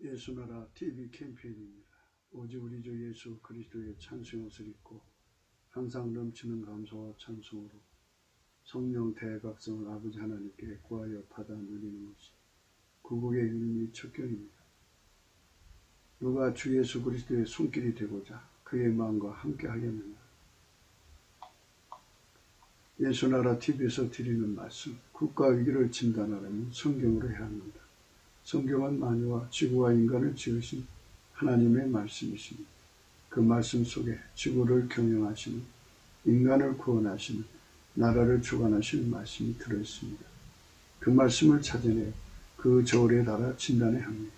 예수나라 TV 캠페인입니다. 오직 우리 주 예수 그리스도의 찬송의 옷을 입고 항상 넘치는 감사와 찬송으로 성령 대각성을 아버지 하나님께 구하여 받아 누리는 것이 구국의 일미 척경입니다. 누가 주 예수 그리스도의 손길이 되고자 그의 마음과 함께 하겠느냐. 예수나라 TV에서 드리는 말씀, 국가 위기를 진단하려면 성경으로 해야 합니다. 성경은 만유와 지구와 인간을 지으신 하나님의 말씀이십니다. 그 말씀 속에 지구를 경영하시는, 인간을 구원하시는, 나라를 주관하시는 말씀이 들어있습니다. 그 말씀을 찾아내 그 저울에 달아 진단해야 합니다.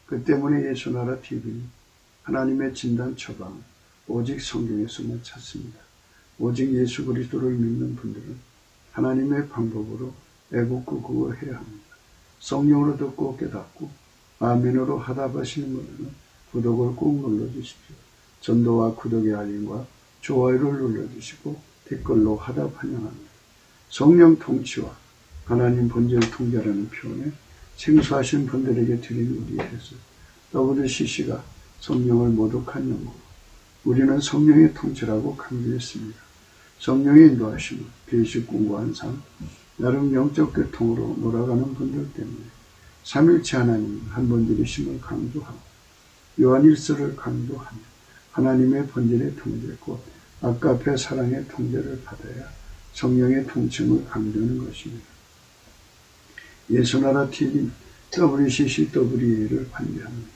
그 때문에 예수나라 TV는 하나님의 진단 처방을 오직 성경에서만 찾습니다. 오직 예수 그리스도를 믿는 분들은 하나님의 방법으로 애국고 구호해야 합니다. 성령으로 듣고 깨닫고 아멘으로 화답하시는 분들은 구독을 꼭 눌러주십시오. 전도와 구독의 알림과 좋아요를 눌러주시고 댓글로 화답 환영합니다. 성령 통치와 하나님 본질 통제라는 표현에 생소하신 분들에게 드린 우리의 해설, WCC가 성령을 모독한 영어로 우리는 성령의 통치라고 강조했습니다. 성령의 인도하심은 계시 공부한 삶, 나름 영적 교통으로 몰아가는 분들 때문에 삼일체 하나님 한 분들이심을 강조하고 요한일서를 강조하며 하나님의 본질의 통제 곧 아까페 사랑의 통제를 받아야 성령의 통칭을 강조하는 것입니다. 예수나라 TV WCCWA를 반대합니다.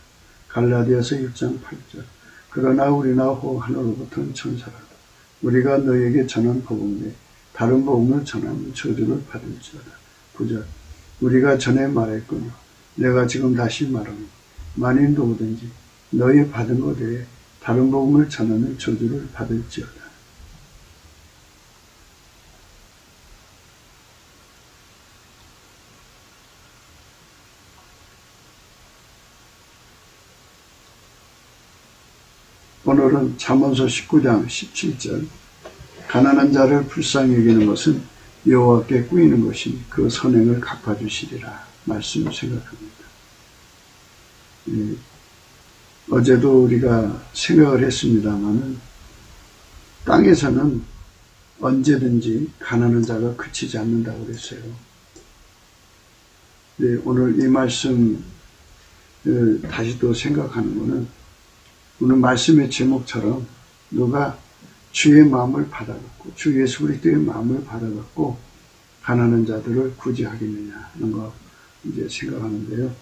갈라디아서 1장 8절 그러나 우리나 호 하늘로부터는 천사라도 우리가 너에게 전한 복음 외에 다른 복음을 전하면 저주를 받을지어다. 9절 우리가 전에 말했거니와 내가 지금 다시 말하니 만일 누구든지 너희 받은 것 외에 다른 복음을 전하면 저주를 받을지어다. 오늘은 잠언서 19장 17절 가난한 자를 불쌍히 여기는 것은 여호와께 꾸이는 것이니 그 선행을 갚아주시리라 말씀을 생각합니다. 어제도 우리가 생각을 했습니다마는 땅에서는 언제든지 가난한 자가 그치지 않는다고 그랬어요. 오늘 이 말씀 다시 또 생각하는 것은 오늘 말씀의 제목처럼 누가 주의 마음을 받아갖고 주 예수 그리스도의 마음을 받아갖고 가난한 자들을 구제하겠느냐 하는 거 이제 생각하는데요.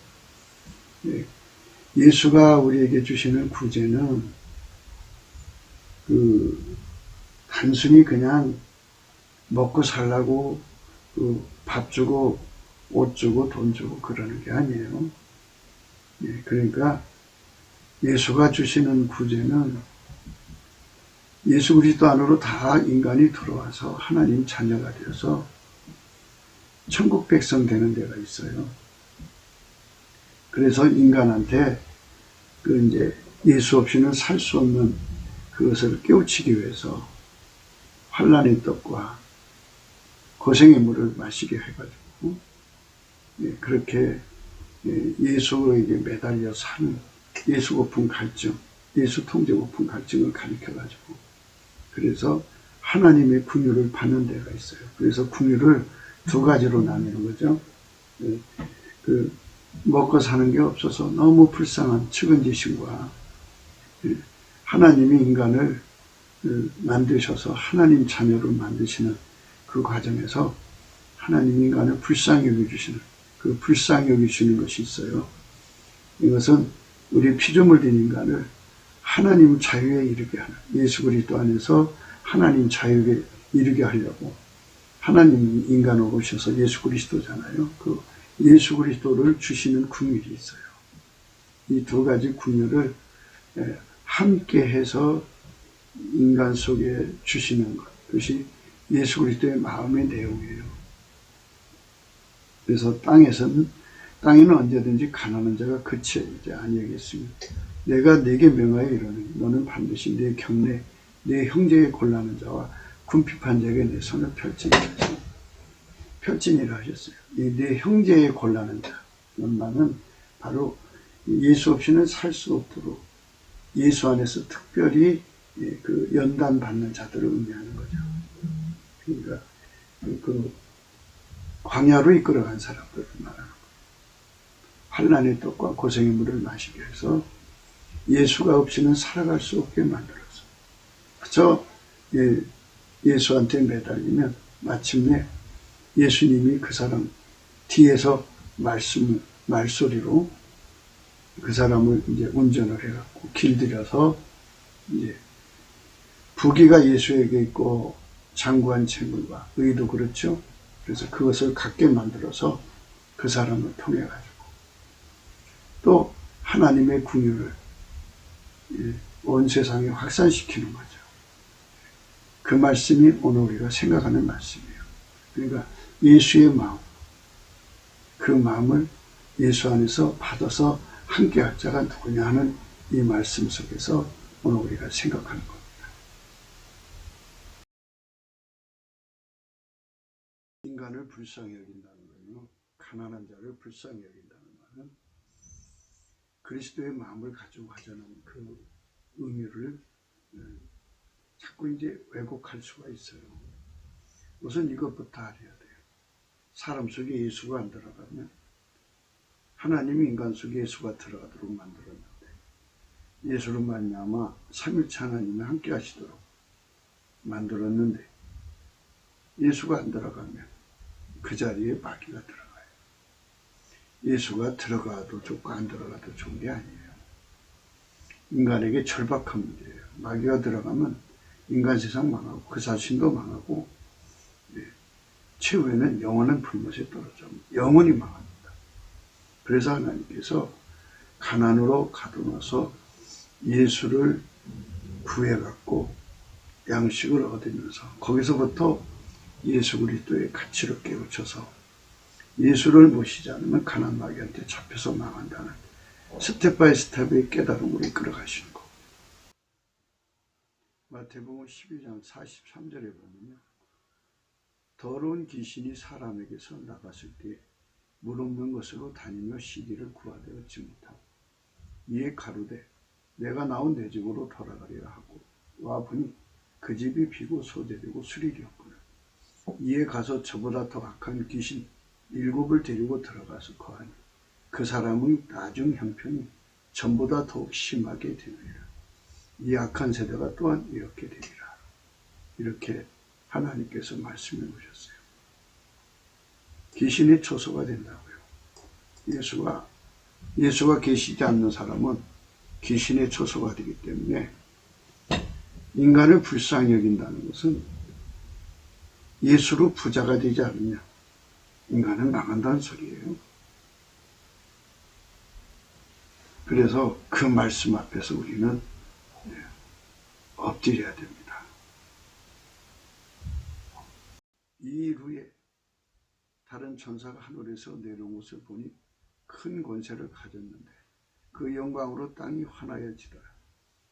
예수가 우리에게 주시는 구제는 단순히 그냥 먹고 살라고 밥 주고 옷 주고 돈 주고 그러는 게 아니에요. 그러니까 예수가 주시는 구제는 예수 그리스도 안으로 다 인간이 들어와서 하나님 자녀가 되어서 천국 백성 되는 데가 있어요. 그래서 인간한테 이제 예수 없이는 살 수 없는 그것을 깨우치기 위해서 환난의 떡과 고생의 물을 마시게 해가지고 그렇게 예수에게 매달려 사는 예수 고픈 갈증, 예수 통제 고픈 갈증을 가리켜가지고 그래서 하나님의 긍휼을 받는 데가 있어요. 그래서 긍휼을 두 가지로 나누는 거죠. 먹고 사는 게 없어서 너무 불쌍한 측은지심과 하나님이 인간을 만드셔서 하나님 자녀로 만드시는 그 과정에서 하나님 인간을 불쌍히 여겨주시는 그 불쌍히 여기시는 것이 있어요. 이것은 우리 피조물 된 인간을 하나님 자유에 이르게 하는 예수 그리스도 안에서 하나님 자유에 이르게 하려고 하나님이 인간으로 오셔서 예수 그리스도잖아요. 그 예수 그리스도를 주시는 긍휼이 있어요. 이 두 가지 긍휼을 함께 해서 인간 속에 주시는 것, 그것이 예수 그리스도의 마음의 내용이에요. 그래서 땅에는 언제든지 가난한 자가 그치지 아니하겠습니다. 내가 네게 명하여 이르노니 너는 반드시 내 경내 내 형제의 곤란한 자와 궁핍한 자에게 내 손을 펼치니라 하셨어요. 이 내 형제의 곤란한 자, 말은 바로 예수 없이는 살 수 없도록 예수 안에서 특별히 그 연단 받는 자들을 의미하는 거죠. 그러니까 그 광야로 이끌어간 사람들을 말하는 거예요. 환난의 떡과 고생의 물을 마시게 해서 예수가 없이는 살아갈 수 없게 만들어서 그저 예수한테 매달리면 마침내 예수님이 그 사람 뒤에서 말소리로 그 사람을 이제 운전을 해갖고 길들여서 이제 부귀가 예수에게 있고 장구한 재물과 의도 그렇죠. 그래서 그것을 갖게 만들어서 그 사람을 통해 가지고 또 하나님의 궁유를 온 세상에 확산시키는 거죠. 그 말씀이 오늘 우리가 생각하는 말씀이에요. 그러니까 예수의 마음, 그 마음을 예수 안에서 받아서 함께할 자가 누구냐 하는 이 말씀 속에서 오늘 우리가 생각하는 겁니다. 인간을 불쌍히 여긴다는 거예요. 가난한 자를 불쌍히 여긴다는 말은 그리스도의 마음을 가지고 가자는 그 의미를 자꾸 이제 왜곡할 수가 있어요. 우선 이것부터 알아야 돼요. 사람 속에 예수가 안 들어가면 하나님이 인간 속에 예수가 들어가도록 만들었는데 예수로 말미암아 삼위일체 하나님이 함께 하시도록 만들었는데 예수가 안 들어가면 그 자리에 마귀가 들어가요. 예수가 들어가도 좋고 안 들어가도 좋은 게 아니에요. 인간에게 절박한 문제예요. 마귀가 들어가면 인간 세상 망하고 그 자신도 망하고 최후에는 영원한 불못에 떨어져 영원히 망합니다. 그래서 하나님께서 가난으로 가둬놔서 예수를 구해갖고 양식을 얻으면서 거기서부터 예수 그리스도의 가치를 깨우쳐서 예수를 모시지 않으면 가난 마귀한테 잡혀서 망한다는 스텝 바이 스텝의 깨달음으로 이끌어가시는 거. 마태복음 12장 43절에 보면요. 더러운 귀신이 사람에게서 나갔을 때 물 없는 것으로 다니며 시기를 구하되 얻지 못하고 이에 가로되 내가 나온 내 집으로 돌아가리라 하고 와보니 그 집이 비고 소재되고 수리리 없구나. 이에 가서 저보다 더 악한 귀신 7을 데리고 들어가서 거하니 그 사람의 나중 형편이 전보다 더욱 심하게 되느니라. 이 악한 세대가 또한 이렇게 되리라. 이렇게 하나님께서 말씀해 보셨어요. 귀신의 초소가 된다고요. 예수가 계시지 않는 사람은 귀신의 초소가 되기 때문에 인간을 불쌍히 여긴다는 것은 예수로 부자가 되지 않으면 인간은 망한다는 소리예요. 그래서 그 말씀 앞에서 우리는 엎드려야 됩니다. 이 일 후에 다른 천사가 하늘에서 내려온 것을 보니 큰 권세를 가졌는데 그 영광으로 땅이 환하여지더라.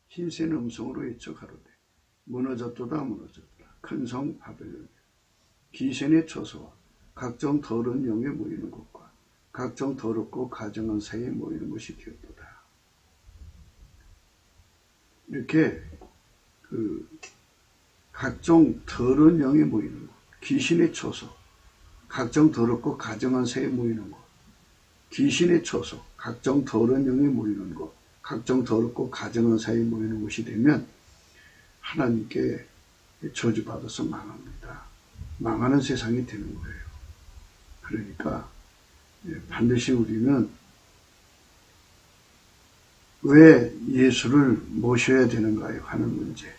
흰센 음성으로 외쳐 가로되 무너졌도다 무너졌도다. 큰 성 바벨론 귀신의 초소와 각종 더러운 영에 모이는 곳과 각종 더럽고 가증한 사이에 모이는 곳이 되었도다. 이렇게 각종 더러운 영에 모이는 곳, 귀신의 초소, 각종 더럽고 가증한 새에 모이는 곳, 귀신의 초소, 각종 더러운 영에 모이는 곳, 각종 더럽고 가증한 새에 모이는 곳이 되면 하나님께 저주받아서 망합니다. 망하는 세상이 되는 거예요. 그러니까 반드시 우리는 왜 예수를 모셔야 되는가요? 하는 문제.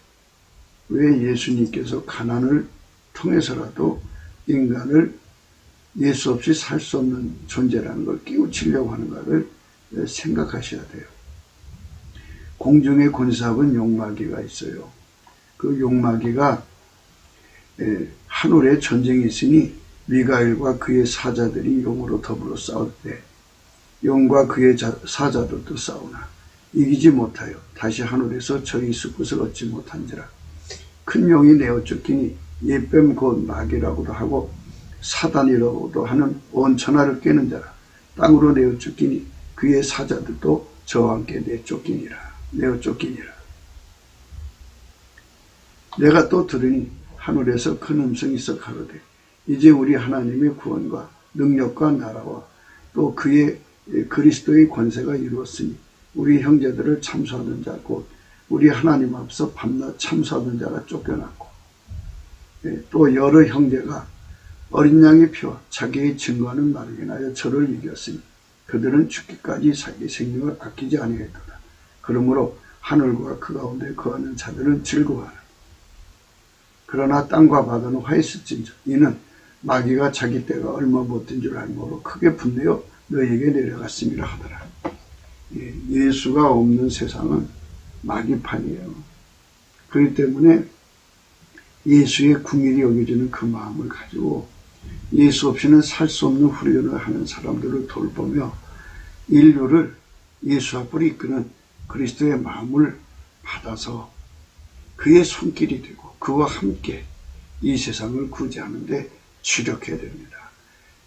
왜 예수님께서 가난을 통해서라도 인간을 예수 없이 살 수 없는 존재라는 걸 깨우치려고 하는가를 생각하셔야 돼요. 공중의 권사하고는 용마귀가 있어요. 그 용마귀가 하늘에 전쟁이 있으니 미가엘과 그의 사자들이 용으로 더불어 싸울 때 용과 그의 사자들도 싸우나 이기지 못하여 다시 하늘에서 저희 있을 곳을 얻지 못한지라. 큰 용이 내어 쫓기니 옛뱀 곧 마귀라고도 하고 사단이라고도 하는 온 천하를 깨는 자라. 땅으로 내어 쫓기니 그의 사자들도 저와 함께 내어 쫓기니라. 내가 또 들으니 하늘에서 큰 음성이 있어 가로되 이제 우리 하나님의 구원과 능력과 나라와 또 그의 그리스도의 권세가 이루었으니 우리 형제들을 참수하던 자 곧 우리 하나님 앞서 밤낮 참수하던 자가 쫓겨났고 또 여러 형제가 어린 양의 피와 자기의 증거하는 말을 인하여 저를 이겼으니 그들은 죽기까지 자기 생명을 아끼지 아니하였도다. 그러므로 하늘과 그 가운데 거하는 자들은 즐거워하라. 그러나 땅과 바다는 화했을진저 이는 마귀가 자기 때가 얼마 못된 줄 알므로 크게 분내어 너희에게 내려갔음이라 하더라. 예수가 없는 세상은 마귀판이에요. 그렇기 때문에 예수의 궁일이 여겨지는 그 마음을 가지고 예수 없이는 살 수 없는 훈련을 하는 사람들을 돌보며 인류를 예수 앞으로 이끄는 그리스도의 마음을 받아서 그의 손길이 되고 그와 함께 이 세상을 구제하는 데 주력해야 됩니다.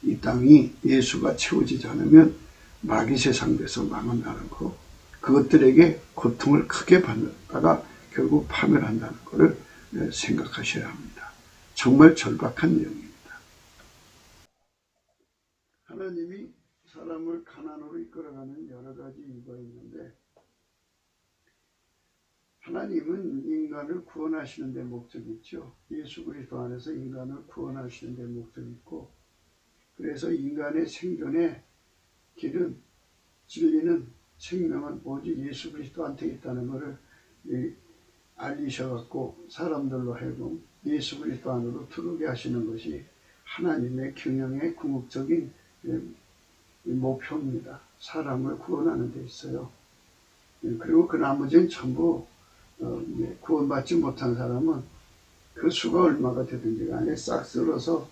이 땅이 예수가 채워지지 않으면 마귀 세상 돼서 망한다는 거, 그것들에게 고통을 크게 받다가 결국 파멸한다는 것을 생각하셔야 합니다. 정말 절박한 내용입니다. 하나님이 사람을 가난으로 이끌어가는 여러 가지 이유가 있는데 하나님은 인간을 구원하시는 데 목적이 있죠. 예수 그리스도 안에서 인간을 구원하시는 데 목적이 있고 그래서 인간의 생존의 길은 진리는 생명은 오직 예수 그리스도한테 있다는 것을 알리셔갖고 사람들로 하여금 예수 그리스도 안으로 들어오게 하시는 것이 하나님의 경영의 궁극적인 목표입니다. 사람을 구원하는 데 있어요. 그리고 그 나머지는 전부 구원받지 못한 사람은 그 수가 얼마가 되든지 간에 싹 쓸어서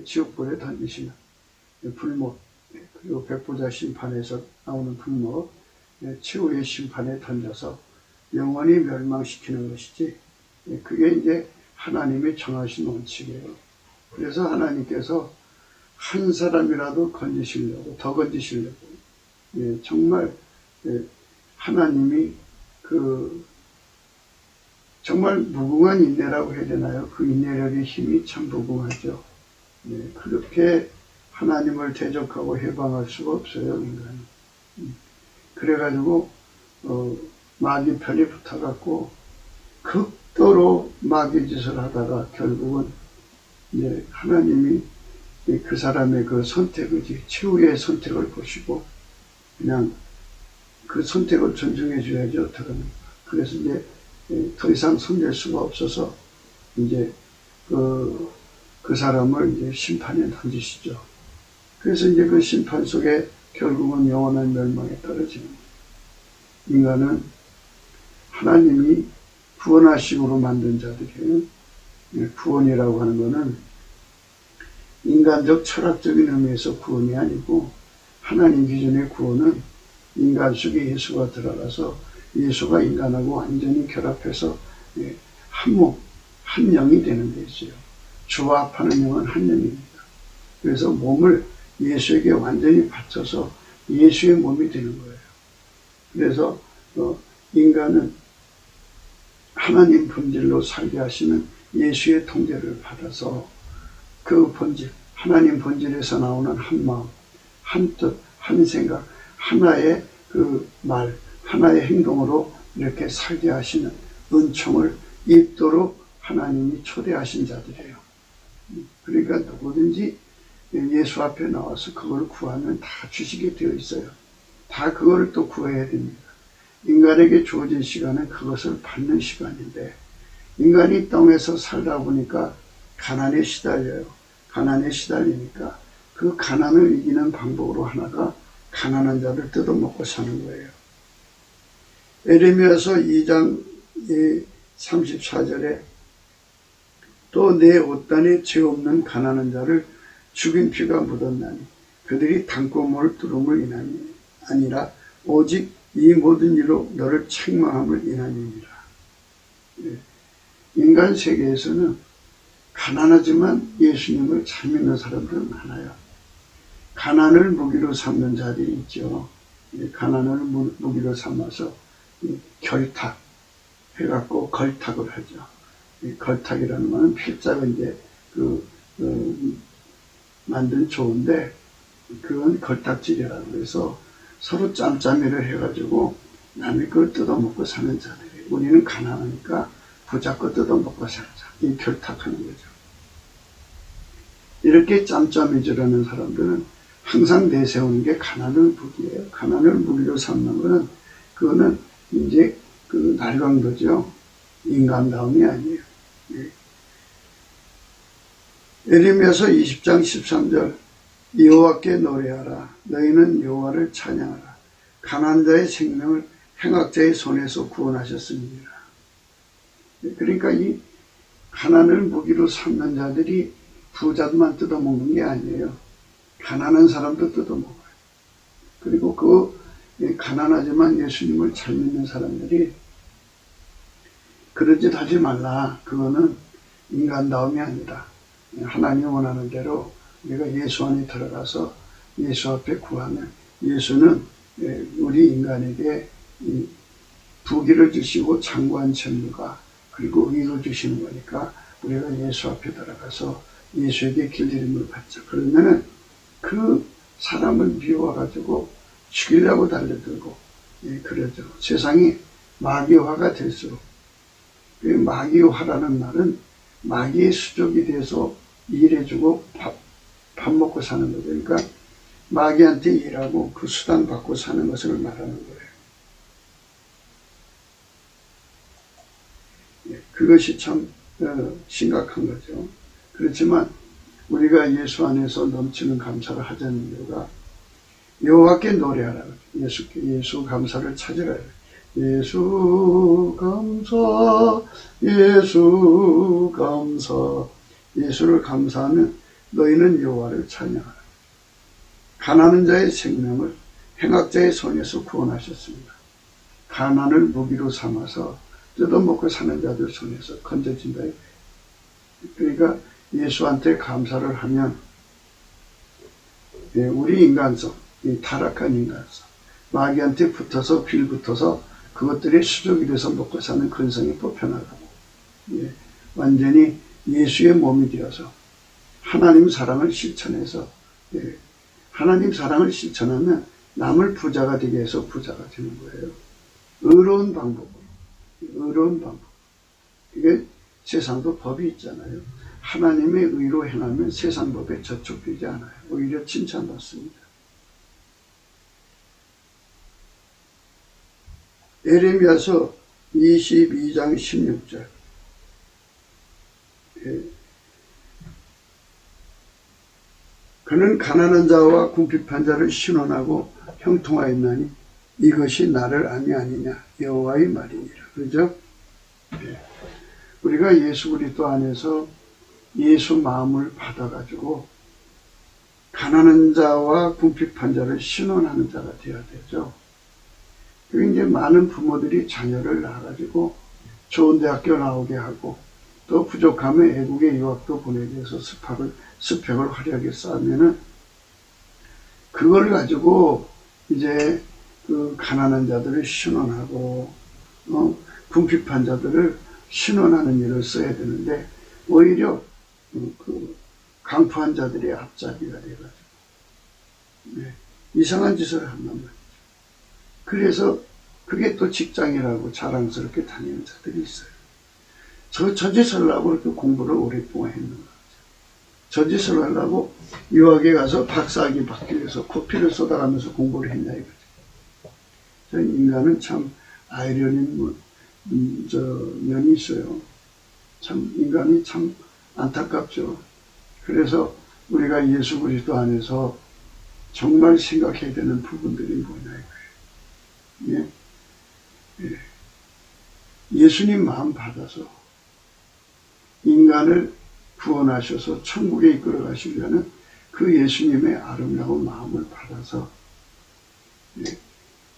지옥불에 던지시는 불못, 그리고 백보자 심판에서 나오는 불못, 최후의 심판에 던져서 영원히 멸망시키는 것이지 그게 이제 하나님의 정하신 원칙이에요. 그래서 하나님께서 한 사람이라도 건지시려고 더 건지시려고 정말 하나님이 정말 무궁한 인내라고 해야 되나요? 그 인내력의 힘이 참 무궁하죠. 그렇게 하나님을 대적하고 해방할 수가 없어요, 인간이. 그래가지고 마귀 편에 붙어갖고 극도로 마귀 짓을 하다가 결국은 하나님이 그 사람의 그 선택이지 최후의 선택을 보시고 그냥 그 선택을 존중해 줘야지 어떡합니까? 그래서 이제 더 이상 손댈 수가 없어서 이제 그 사람을 이제 심판에 던지시죠. 그래서 이제 그 심판 속에 결국은 영원한 멸망에 떨어집니다. 인간은 하나님이 구원하심으로 만든 자들이에요. 구원이라고 하는 것은 인간적 철학적인 의미에서 구원이 아니고 하나님 기준의 구원은 인간 속에 예수가 들어가서 예수가 인간하고 완전히 결합해서 한 몸, 한 영이 되는 데 있어요. 주와 합하는 영은 한 영입니다. 그래서 몸을 예수에게 완전히 바쳐서 예수의 몸이 되는 거예요. 그래서 인간은 하나님 본질로 살게 하시는 예수의 통제를 받아서 그 본질, 하나님 본질에서 나오는 한 마음, 한 뜻, 한 생각, 하나의 그 말, 하나의 행동으로 이렇게 살게 하시는 은총을 입도록 하나님이 초대하신 자들이에요. 그러니까 누구든지 예수 앞에 나와서 그걸 구하면 다 주시게 되어 있어요. 다 그거를 또 구해야 됩니다. 인간에게 주어진 시간은 그것을 받는 시간인데 인간이 땅에서 살다 보니까 가난에 시달려요. 가난에 시달리니까 그 가난을 이기는 방법으로 하나가 가난한 자를 뜯어먹고 사는 거예요. 에레미야서 2장 34절에 또 내 옷단에 죄 없는 가난한 자를 죽인 피가 묻었나니 그들이 단고물 두름을 인하니 아니라 오직 이 모든 일로 너를 책망함을 인하니라. 인간 세계에서는 가난하지만 예수님을 잘 믿는 사람들은 많아요. 가난을 무기로 삼는 자들이 있죠. 가난을 무기로 삼아서 결탁 해갖고 걸탁을 하죠. 걸탁이라는 것은 필자가 이제 만든 조인데 그건 걸탁질이라고 해서 서로 짬짬이를 해가지고 남의 걸 뜯어먹고 사는 자들이 우리는 가난하니까 부자 거 뜯어먹고 살자. 이 결탁하는 거죠. 이렇게 짬짬이질하는 사람들은 항상 내세우는 게 가난을 무기예요. 가난을 무기로 삼는 거는 그거는 이제 날강도죠. 인간다움이 아니에요. 예레미야서 20장 13절 여호와께 노래하라. 너희는 여호와를 찬양하라. 가난한 자의 생명을 행악자의 손에서 구원하셨습니다. 그러니까 이 가난을 무기로 삼는 자들이 부자들만 뜯어먹는 게 아니에요. 가난한 사람도 뜯어먹어요. 그리고 가난하지만 예수님을 잘 믿는 사람들이 그런 짓 하지 말라. 그거는 인간다움이 아니다. 하나님이 원하는 대로 우리가 예수 안에 들어가서 예수 앞에 구하면 예수는 우리 인간에게 부귀를 주시고 장구한 천류가 그리고 의를 주시는 거니까 우리가 예수 앞에 들어가서 예수에게 길들임을 받자. 그러면은 그 사람을 미워가지고 죽이려고 달려들고 그러죠. 세상이 마귀화가 될수록 마귀화라는 말은 마귀의 수족이 돼서 일해주고 밥 먹고 사는 거죠. 그러니까 마귀한테 일하고 그 수당 받고 사는 것을 말하는 거예요. 그것이 참 심각한 거죠. 그렇지만 우리가 예수 안에서 넘치는 감사를 하자는 이유가 여호와께 노래하라. 예수 감사를 찾으라. 예수 감사, 예수 감사. 예수를 감사하면 너희는 여호와를 찬양하라. 가난한 자의 생명을 행악자의 손에서 구원하셨습니다. 가난을 무기로 삼아서 뜯어먹고 사는 자들 손에서 건져진다. 그러니까 예수한테 감사를 하면 우리 인간성, 이 타락한 인간성, 마귀한테 붙어서 빌붙어서 그것들이 수족이 돼서 먹고 사는 근성이 뽑혀나가고 완전히 예수의 몸이 되어서 하나님 사랑을 실천해서 하나님 사랑을 실천하면 남을 부자가 되게 해서 부자가 되는 거예요. 의로운 방법으로. 의로운 방법. 이게 세상도 법이 있잖아요. 하나님의 의로 행하면 세상 법에 저촉되지 않아요. 오히려 칭찬받습니다. 예레미야서 22장 16절 그는 가난한 자와 궁핍한 자를 신원하고 형통하였나니 이것이 나를 암이 아니냐 여호와의 말이니라. 그죠? 우리가 예수 그리스도 안에서 예수 마음을 받아가지고 가난한 자와 궁핍한 자를 신원하는 자가 되어야 되죠. 그리고 이제 많은 부모들이 자녀를 낳아가지고 좋은 대학교 나오게 하고 또 부족하면 외국에 유학도 보내게 해서 스펙을 화려하게 쌓으면은 그걸 가지고 이제 그 가난한 자들을 신원하고 궁핍한 자들을 신원하는 일을 써야 되는데 오히려 그 강포한 자들의 앞잡이가 돼가지고 이상한 짓을 한단 말이죠. 그래서 그게 또 직장이라고 자랑스럽게 다니는 자들이 있어요. 저 짓을 하려고 그렇게 공부를 오랫동안 했는 거죠. 저 짓을 하려고 유학에 가서 박사학위 받기 위해서 코피를 쏟아가면서 공부를 했냐 이거죠. 인간은 참 아이러니한 면이 있어요. 참 인간이 참 안타깝죠. 그래서 우리가 예수 그리스도 안에서 정말 생각해야 되는 부분들이 뭐냐 이거예요. 예수님 마음 받아서 인간을 구원하셔서 천국에 이끌어 가시려는 그 예수님의 아름다운 마음을 받아서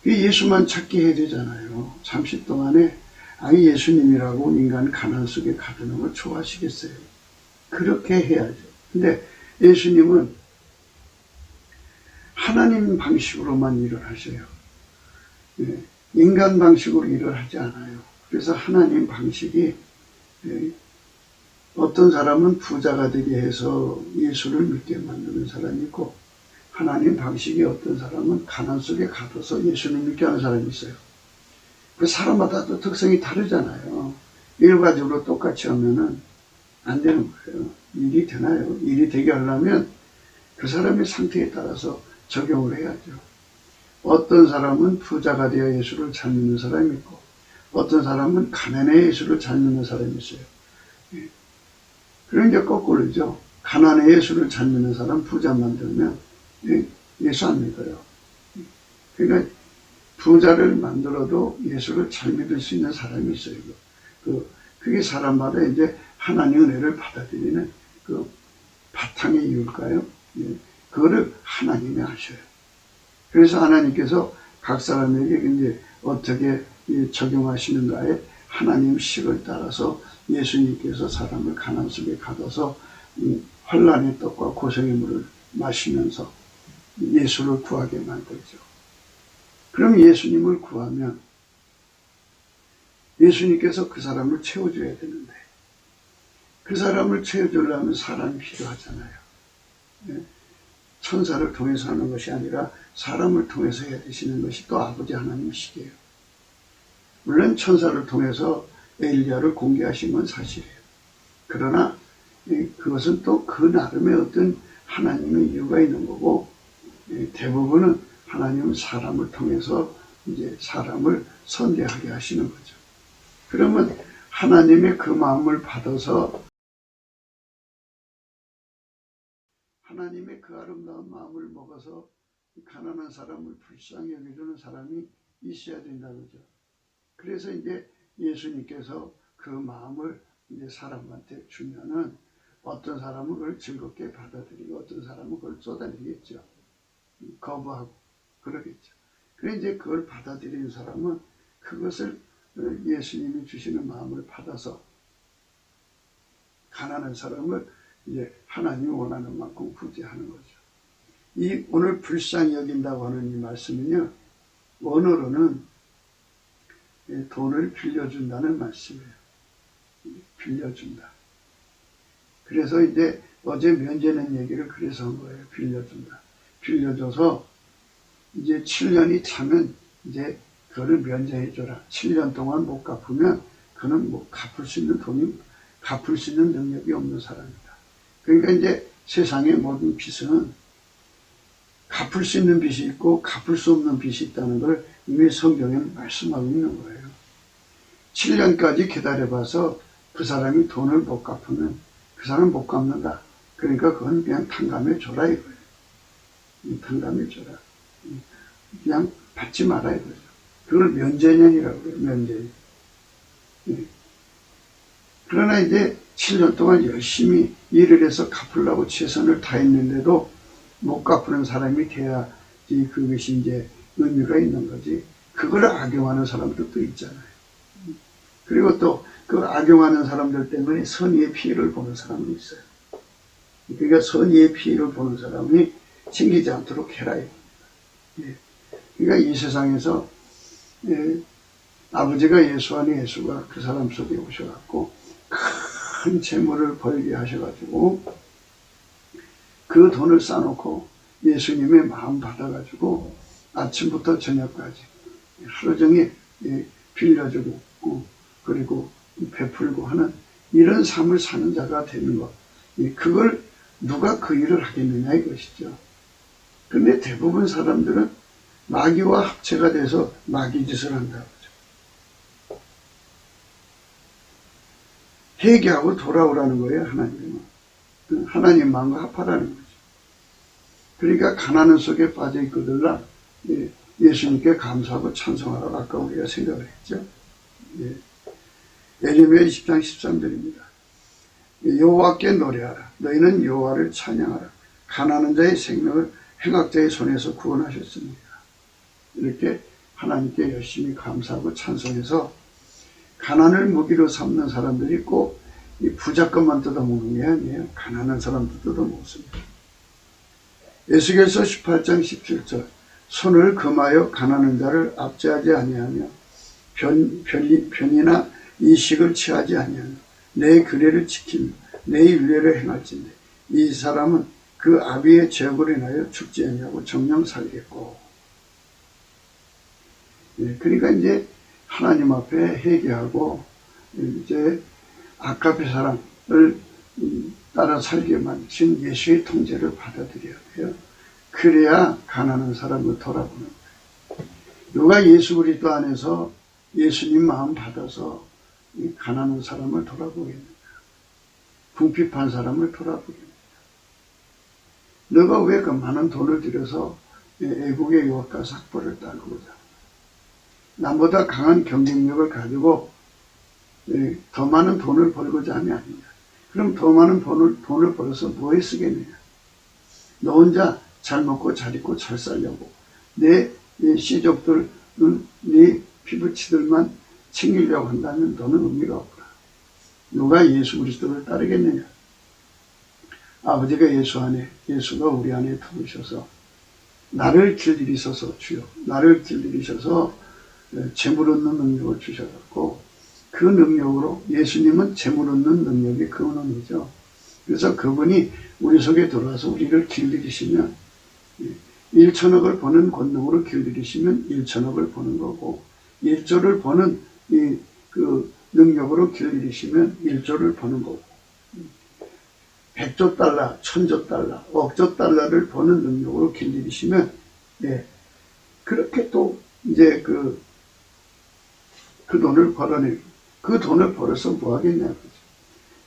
예수만 찾게 해야 되잖아요. 잠시 동안에 예수님이라고 인간 가난 속에 가두는 걸 좋아하시겠어요? 그렇게 해야죠. 근데 예수님은 하나님 방식으로만 일을 하셔요. 인간 방식으로 일을 하지 않아요. 그래서 하나님 방식이 어떤 사람은 부자가 되게 해서 예수를 믿게 만드는 사람이 있고 하나님 방식이 어떤 사람은 가난 속에 가둬서 예수를 믿게 하는 사람이 있어요. 그 사람마다 또 특성이 다르잖아요. 일괄적으로 똑같이 하면은 안 되는 거예요. 일이 되나요? 일이 되게 하려면 그 사람의 상태에 따라서 적용을 해야죠. 어떤 사람은 부자가 되어 예수를 잘 믿는 사람이 있고 어떤 사람은 가난해 예수를 잘 믿는 사람이 있어요. 그런 게 거꾸로죠. 가난해 예수를 잘 믿는 사람 부자 만들면 예수 안 믿어요. 그러니까 부자를 만들어도 예수를 잘 믿을 수 있는 사람이 있어요. 그게 사람마다 이제 하나님의 은혜를 받아들이는 그 바탕의 이유일까요? 그거를 하나님이 아셔요. 그래서 하나님께서 각 사람에게 이제 어떻게 적용하시는가에 하나님 식을 따라서 예수님께서 사람을 가난 속에 가둬서 환난의 떡과 고생의 물을 마시면서 예수를 구하게 만들죠. 그럼 예수님을 구하면 예수님께서 그 사람을 채워줘야 되는데 그 사람을 채워주려면 사람이 필요하잖아요. 천사를 통해서 하는 것이 아니라 사람을 통해서 해야 되시는 것이 또 아버지 하나님이시게요. 물론 천사를 통해서 엘리야를 공개하신 건 사실이에요. 그러나 그것은 또 그 나름의 어떤 하나님의 이유가 있는 거고 대부분은 하나님은 사람을 통해서 이제 사람을 선대하게 하시는 거죠. 그러면 하나님의 그 마음을 받아서 하나님의 그 아름다운 마음을 먹어서 가난한 사람을 불쌍히 여겨주는 사람이 있어야 된다는 거죠. 그래서 이제 예수님께서 그 마음을 이제 사람한테 주면은 어떤 사람은 그걸 즐겁게 받아들이고 어떤 사람은 그걸 쏟아내겠죠. 거부하고 그러겠죠. 그래 이제 그걸 받아들이는 사람은 그것을 예수님이 주시는 마음을 받아서 가난한 사람을 이제 하나님이 원하는 만큼 구제하는 거죠. 이 오늘 불쌍히 여긴다고 하는 이 말씀은요, 원어로는 돈을 빌려준다는 말씀이에요. 빌려준다. 그래서 이제 어제 면제는 얘기를 그래서 한 거예요. 빌려준다. 빌려줘서 이제 7년이 차면 이제 그거를 면제해줘라. 7년 동안 못 갚으면 그는 뭐 갚을 수 있는 돈이, 갚을 수 있는 능력이 없는 사람이다. 그러니까 이제 세상의 모든 빚은 갚을 수 있는 빚이 있고 갚을 수 없는 빚이 있다는 걸 이미 성경에 말씀하고 있는 거예요. 7년까지 기다려봐서 그 사람이 돈을 못 갚으면 그 사람 못 갚는다. 그러니까 그건 그냥 탕감해 줘라 이거예요. 탕감해 줘라. 그냥 받지 말아 이거죠. 그걸 면제년이라고 해요. 면제년. 그러나 이제 7년 동안 열심히 일을 해서 갚으려고 최선을 다했는데도 못 갚는 사람이 돼야지 그것이 이제 의미가 있는 거지. 그걸 악용하는 사람들도 있잖아요. 그리고 또 그 악용하는 사람들 때문에 선의의 피해를 보는 사람도 있어요. 그러니까 선의의 피해를 보는 사람이 생기지 않도록 해라. 그러니까 이 세상에서 아버지가 예수 안에 예수가 그 사람 속에 오셔갖고 큰 재물을 벌게 하셔가지고 그 돈을 쌓아놓고 예수님의 마음 받아가지고 아침부터 저녁까지 하루 종일 빌려주고 그리고 베풀고 하는 이런 삶을 사는 자가 되는 것. 그걸 누가 그 일을 하겠느냐 이것이죠. 근데 대부분 사람들은 마귀와 합체가 돼서 마귀 짓을 한다고 하죠. 회개하고 돌아오라는 거예요. 하나님은. 하나님 마음과 합하라는 거죠. 그러니까 가난한 속에 빠져 있거들라 예수님께 감사하고 찬송하라고 아까 우리가 생각을 했죠. 예레미야 20장 13절입니다. 여호와께 노래하라. 너희는 여호와를 찬양하라. 가난한 자의 생명을 행악자의 손에서 구원하셨습니다. 이렇게 하나님께 열심히 감사하고 찬송해서 가난을 무기로 삼는 사람들이 꼭 이 부잣것만 뜯어먹는 게 아니에요. 가난한 사람도 뜯어먹습니다. 에스겔서 18장 17절 손을 금하여 가난한 자를 압제하지 아니하며 편이나 이식을 취하지 아니하며 내 규례를 지키며 내 율례를 행할진대 이 사람은 그 아비의 죄악으로 인하여 죽지 아니하고 정령 살겠고. 그러니까 이제 하나님 앞에 회개하고 이제 아가페 사랑을 따라 살게 만드신 예수의 통제를 받아들여야 돼요. 그래야 가난한 사람을 돌아보는 거예요. 누가 예수 그리스도 안에서 예수님 마음 받아서 이 가난한 사람을 돌아보겠는가? 궁핍한 사람을 돌아보겠는가? 너가 왜 그 많은 돈을 들여서 애국의 유학과 삭벌을 딸고자 남보다 강한 경쟁력을 가지고 더 많은 돈을 벌고자 하면 아니냐. 그럼 더 많은 돈을 벌어서 뭐에 쓰겠느냐. 너 혼자 잘 먹고 잘 입고 잘 살려고 내 시족들, 네 피부치들만 챙기려고 한다면 너는 의미가 없구나. 누가 예수 그리스도를 따르겠느냐. 아버지가 예수 안에, 예수가 우리 안에 들으셔서 나를 길들이셔서 주여, 나를 길들이셔서 재물 얻는 능력을 주셔갖고 그 능력으로 예수님은 재물 얻는 능력이 그 은원이죠. 그래서 그분이 우리 속에 들어와서 우리를 길들이시면 1천억을 버는 권능으로 길들이시면 1천억을 버는 거고 1조를 버는 그 능력으로 길들이시면 1조를 버는 거고 100조 달러, 1000조 달러, 억조 달러를 버는 능력으로 길들이시면 그렇게 또 이제 그 돈을 벌어내고 그 돈을 벌어서 뭐 하겠냐고.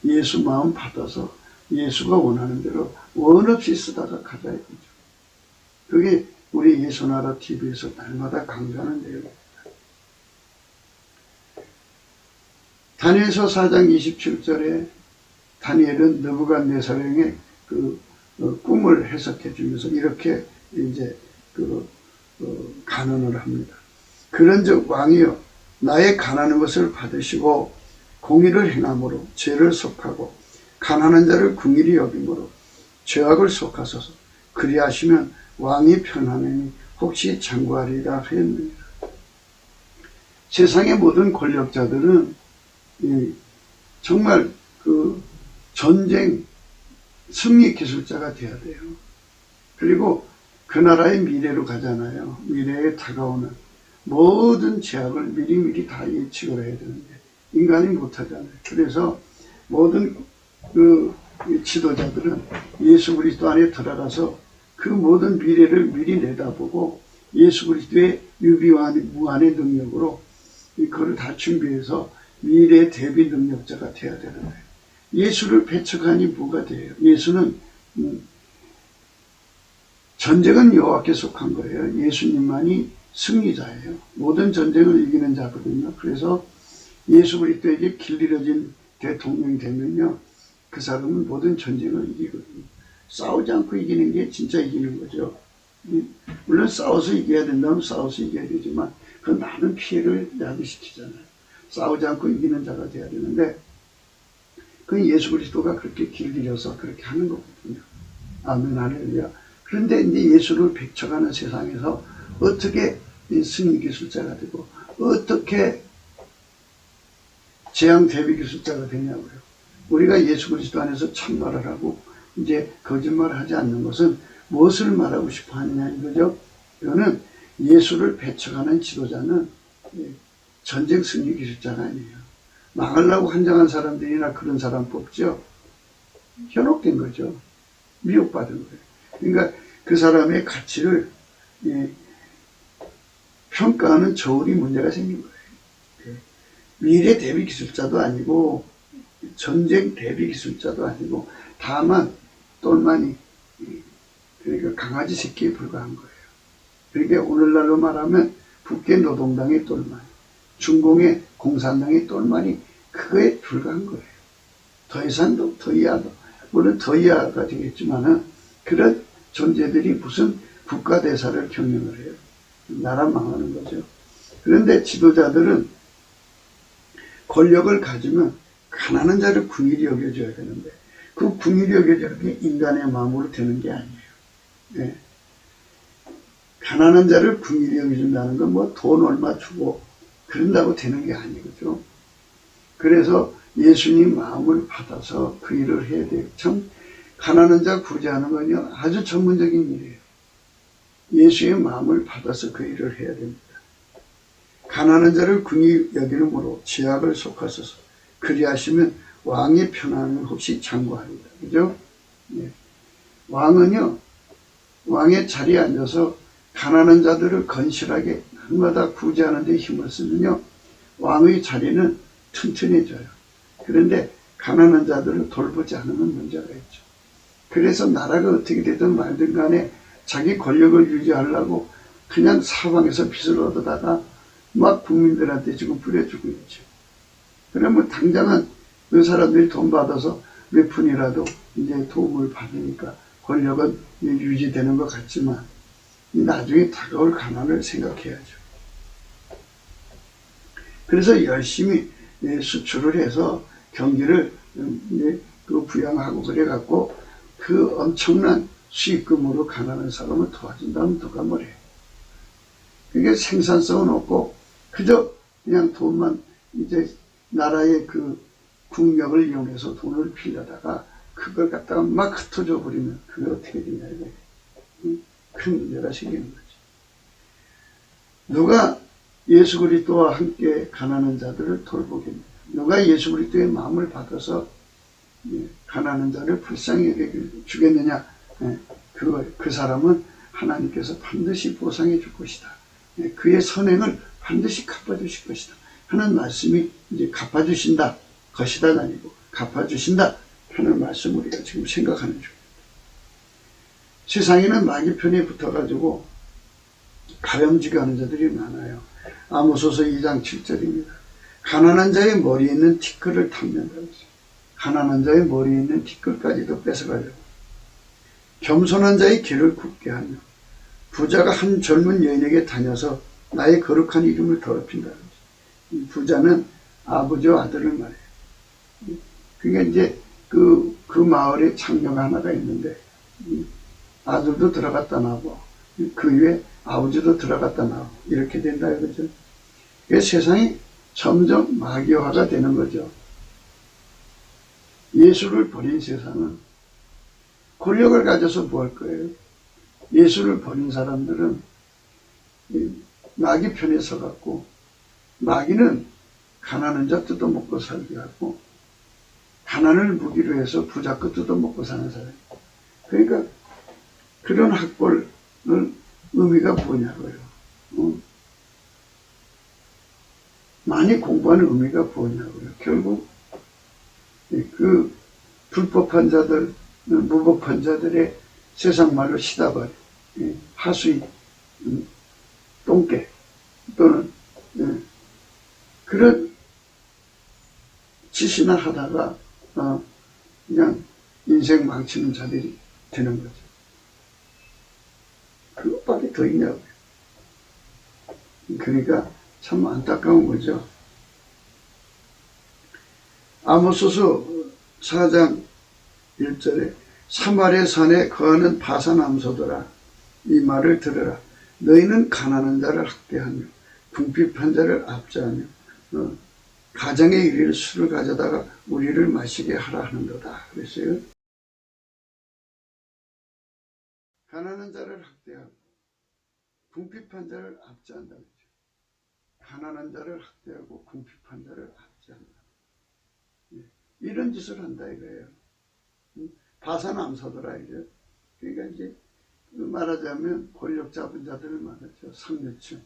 예수 마음 받아서 예수가 원하는 대로 원 없이 쓰다가 가자 이거죠. 그게 우리 예수나라 TV에서 날마다 강조하는 내용입니다. 다니엘서 4장 27절에 다니엘은 느부갓네살의 그 꿈을 해석해 주면서 이렇게 이제 간언을 합니다. 그런즉 왕이여 나의 가난한 것을 받으시고 공의를 행함으로 죄를 속하고 가난한 자를 긍휼히 여김으로 죄악을 속하소서. 그리하시면 왕이 편하느니 혹시 장구하리라 하였느니라. 세상의 모든 권력자들은 정말 그 전쟁 승리 기술자가 돼야 돼요. 그리고 그 나라의 미래로 가잖아요. 미래에 다가오는 모든 제약을 미리미리 다 예측을 해야 되는데 인간이 못하잖아요. 그래서 모든 그 지도자들은 예수 그리스도 안에 들어가서 그 모든 미래를 미리 내다보고 예수 그리스도의 유비와 무한의 능력으로 그걸 다 준비해서 미래 대비 능력자가 되어야 되는 거예요. 예수를 배척하니 뭐가 돼요? 예수는 전쟁은 여호와께 속한 거예요. 예수님만이 승리자예요. 모든 전쟁을 이기는 자거든요. 그래서 예수 그리스도에게 길들여진 대통령이 되면요. 그 사람은 모든 전쟁을 이기거든요. 싸우지 않고 이기는 게 진짜 이기는 거죠. 물론 싸워서 이겨야 된다면 싸워서 이겨야 되지만 그건 많은 피해를 야기시키잖아요. 싸우지 않고 이기는 자가 돼야 되는데 그건 예수 그리스도가 그렇게 길들여서 그렇게 하는 거거든요. 아멘 할렐루야. 그런데 이제 예수를 배척하는 세상에서 어떻게 승리 기술자가 되고 어떻게 재앙 대비 기술자가 되냐고요. 우리가 예수 그리스도 안에서 참말을 하고 이제 거짓말을 하지 않는 것은 무엇을 말하고 싶어 하느냐 이거죠. 이거는 예수를 배척하는 지도자는 전쟁 승리 기술자가 아니에요. 망하려고 환장한 사람들이나 그런 사람 뽑죠. 현혹된 거죠. 미혹받은 거예요. 그러니까 그 사람의 가치를 평가하는 저울이 문제가 생긴 거예요. 미래 대비 기술자도 아니고 전쟁 대비 기술자도 아니고 다만 똘마니 그러니까 강아지 새끼에 불과한 거예요. 그러니까 오늘날로 말하면 북계 노동당의 똘마니, 중공의 공산당의 똘마니 그거에 불과한 거예요. 더 이상도 더 이하도 물론 더 이하가 되겠지만은 그런 존재들이 무슨 국가대사를 경영을 해요. 나라 망하는 거죠. 그런데 지도자들은 권력을 가지면 가난한 자를 긍휼히 여겨줘야 되는데 그 긍휼히 여겨주는 게 인간의 마음으로 되는 게 아니에요. 가난한 자를 긍휼히 여기준다는 건 뭐 돈 얼마 주고 그런다고 되는 게 아니거죠. 그래서 예수님 마음을 받아서 그 일을 해야 돼요. 참 가난한 자 구제하는 건요 아주 전문적인 일이에요. 예수의 마음을 받아서 그 일을 해야 됩니다. 가난한 자를 긍휼히 여기름으로 죄악을 속하소서. 그리하시면 왕의 편안을 혹시 장구하리다. 그죠? 예. 왕은요 왕의 자리에 앉아서 가난한 자들을 건실하게 날마다 구제하는 데 힘을 쓰면요 왕의 자리는 튼튼해져요. 그런데 가난한 자들을 돌보지 않으면 문제가 있죠. 그래서 나라가 어떻게 되든 말든 간에 자기 권력을 유지하려고 그냥 사방에서 빚을 얻어다가 막 국민들한테 지금 뿌려주고 있죠. 그러면 당장은 그 사람들이 돈 받아서 몇 푼이라도 이제 도움을 받으니까 권력은 유지되는 것 같지만 나중에 다가올 가난을 생각해야죠. 그래서 열심히 수출을 해서 경기를 부양하고 그래갖고 그 엄청난 수익금으로 가난한 사람을 도와준다면 누가 뭐래. 그게 생산성은 없고 그저 그냥 돈만 이제 나라의 그 국력을 이용해서 돈을 빌려다가 그걸 갖다가 막 흩어져 버리면 그게 어떻게 되냐 이거예요. 큰 문제가 생기는 거죠. 누가 예수 그리스도와 함께 가난한 자들을 돌보겠느냐. 누가 예수 그리스도의 마음을 받아서 가난한 자를 불쌍히 여겨주겠느냐. 그 사람은 하나님께서 반드시 보상해 줄 것이다. 그의 선행을 반드시 갚아주실 것이다 하는 말씀이 이제 갚아주신다 것이다가 아니고 갚아주신다 하는 말씀을 우리가 지금 생각하는 중입니다. 세상에는 마귀 편에 붙어가지고 가염지게 하는 자들이 많아요. 아모스서 2장 7절입니다. 가난한 자의 머리에 있는 티끌을 탐낸다고 했어요. 가난한 자의 머리에 있는 티끌까지도 뺏어가려고. 겸손한 자의 길을 굽게 하며 부자가 한 젊은 여인에게 다녀서 나의 거룩한 이름을 더럽힌다는 거죠. 이 부자는 아버지와 아들을 말해요. 그게 이제 그 마을에 창녀가 하나가 있는데 아들도 들어갔다 나오고 그 위에 아버지도 들어갔다 나오고 이렇게 된다 이거죠. 세상이 점점 마귀화가 되는 거죠. 예수를 버린 세상은 권력을 가져서 뭐 할 거예요? 예수를 버린 사람들은 마귀 편에 서갖고 마귀는 가난한 자 뜯어먹고 살게 하고 가난을 무기로 해서 부자 거 뜯어먹고 사는 사람. 그러니까 그런 학벌은 의미가 뭐냐고요. 많이 공부하는 의미가 뭐냐고요. 결국 그 불법한 자들, 무법한 자들의 세상 말로 시다발, 하수인, 똥개 또는 그런 짓이나 하다가 그냥 인생 망치는 자들이 되는 거죠. 그것밖에 더 있냐고요. 그러니까 참 안타까운 거죠. 아모스서 4장 1절에 사마리아 산에 거하는 바산 암소들아 이 말을 들으라. 너희는 가난한 자를 학대하며 궁핍한 자를 압제하며 가정의 일일 술을 가져다가 우리를 마시게 하라 하는도다. 그랬어요. 가난한 자를 학대하고 궁핍한 자를 압제한다. 가난한 자를 학대하고 궁핍한 자를 압제한다. 이런 짓을 한다 이거예요. 바산 암소들아 이제. 그러니까 이제 말하자면 권력 잡은 자들을 말하죠. 상류층.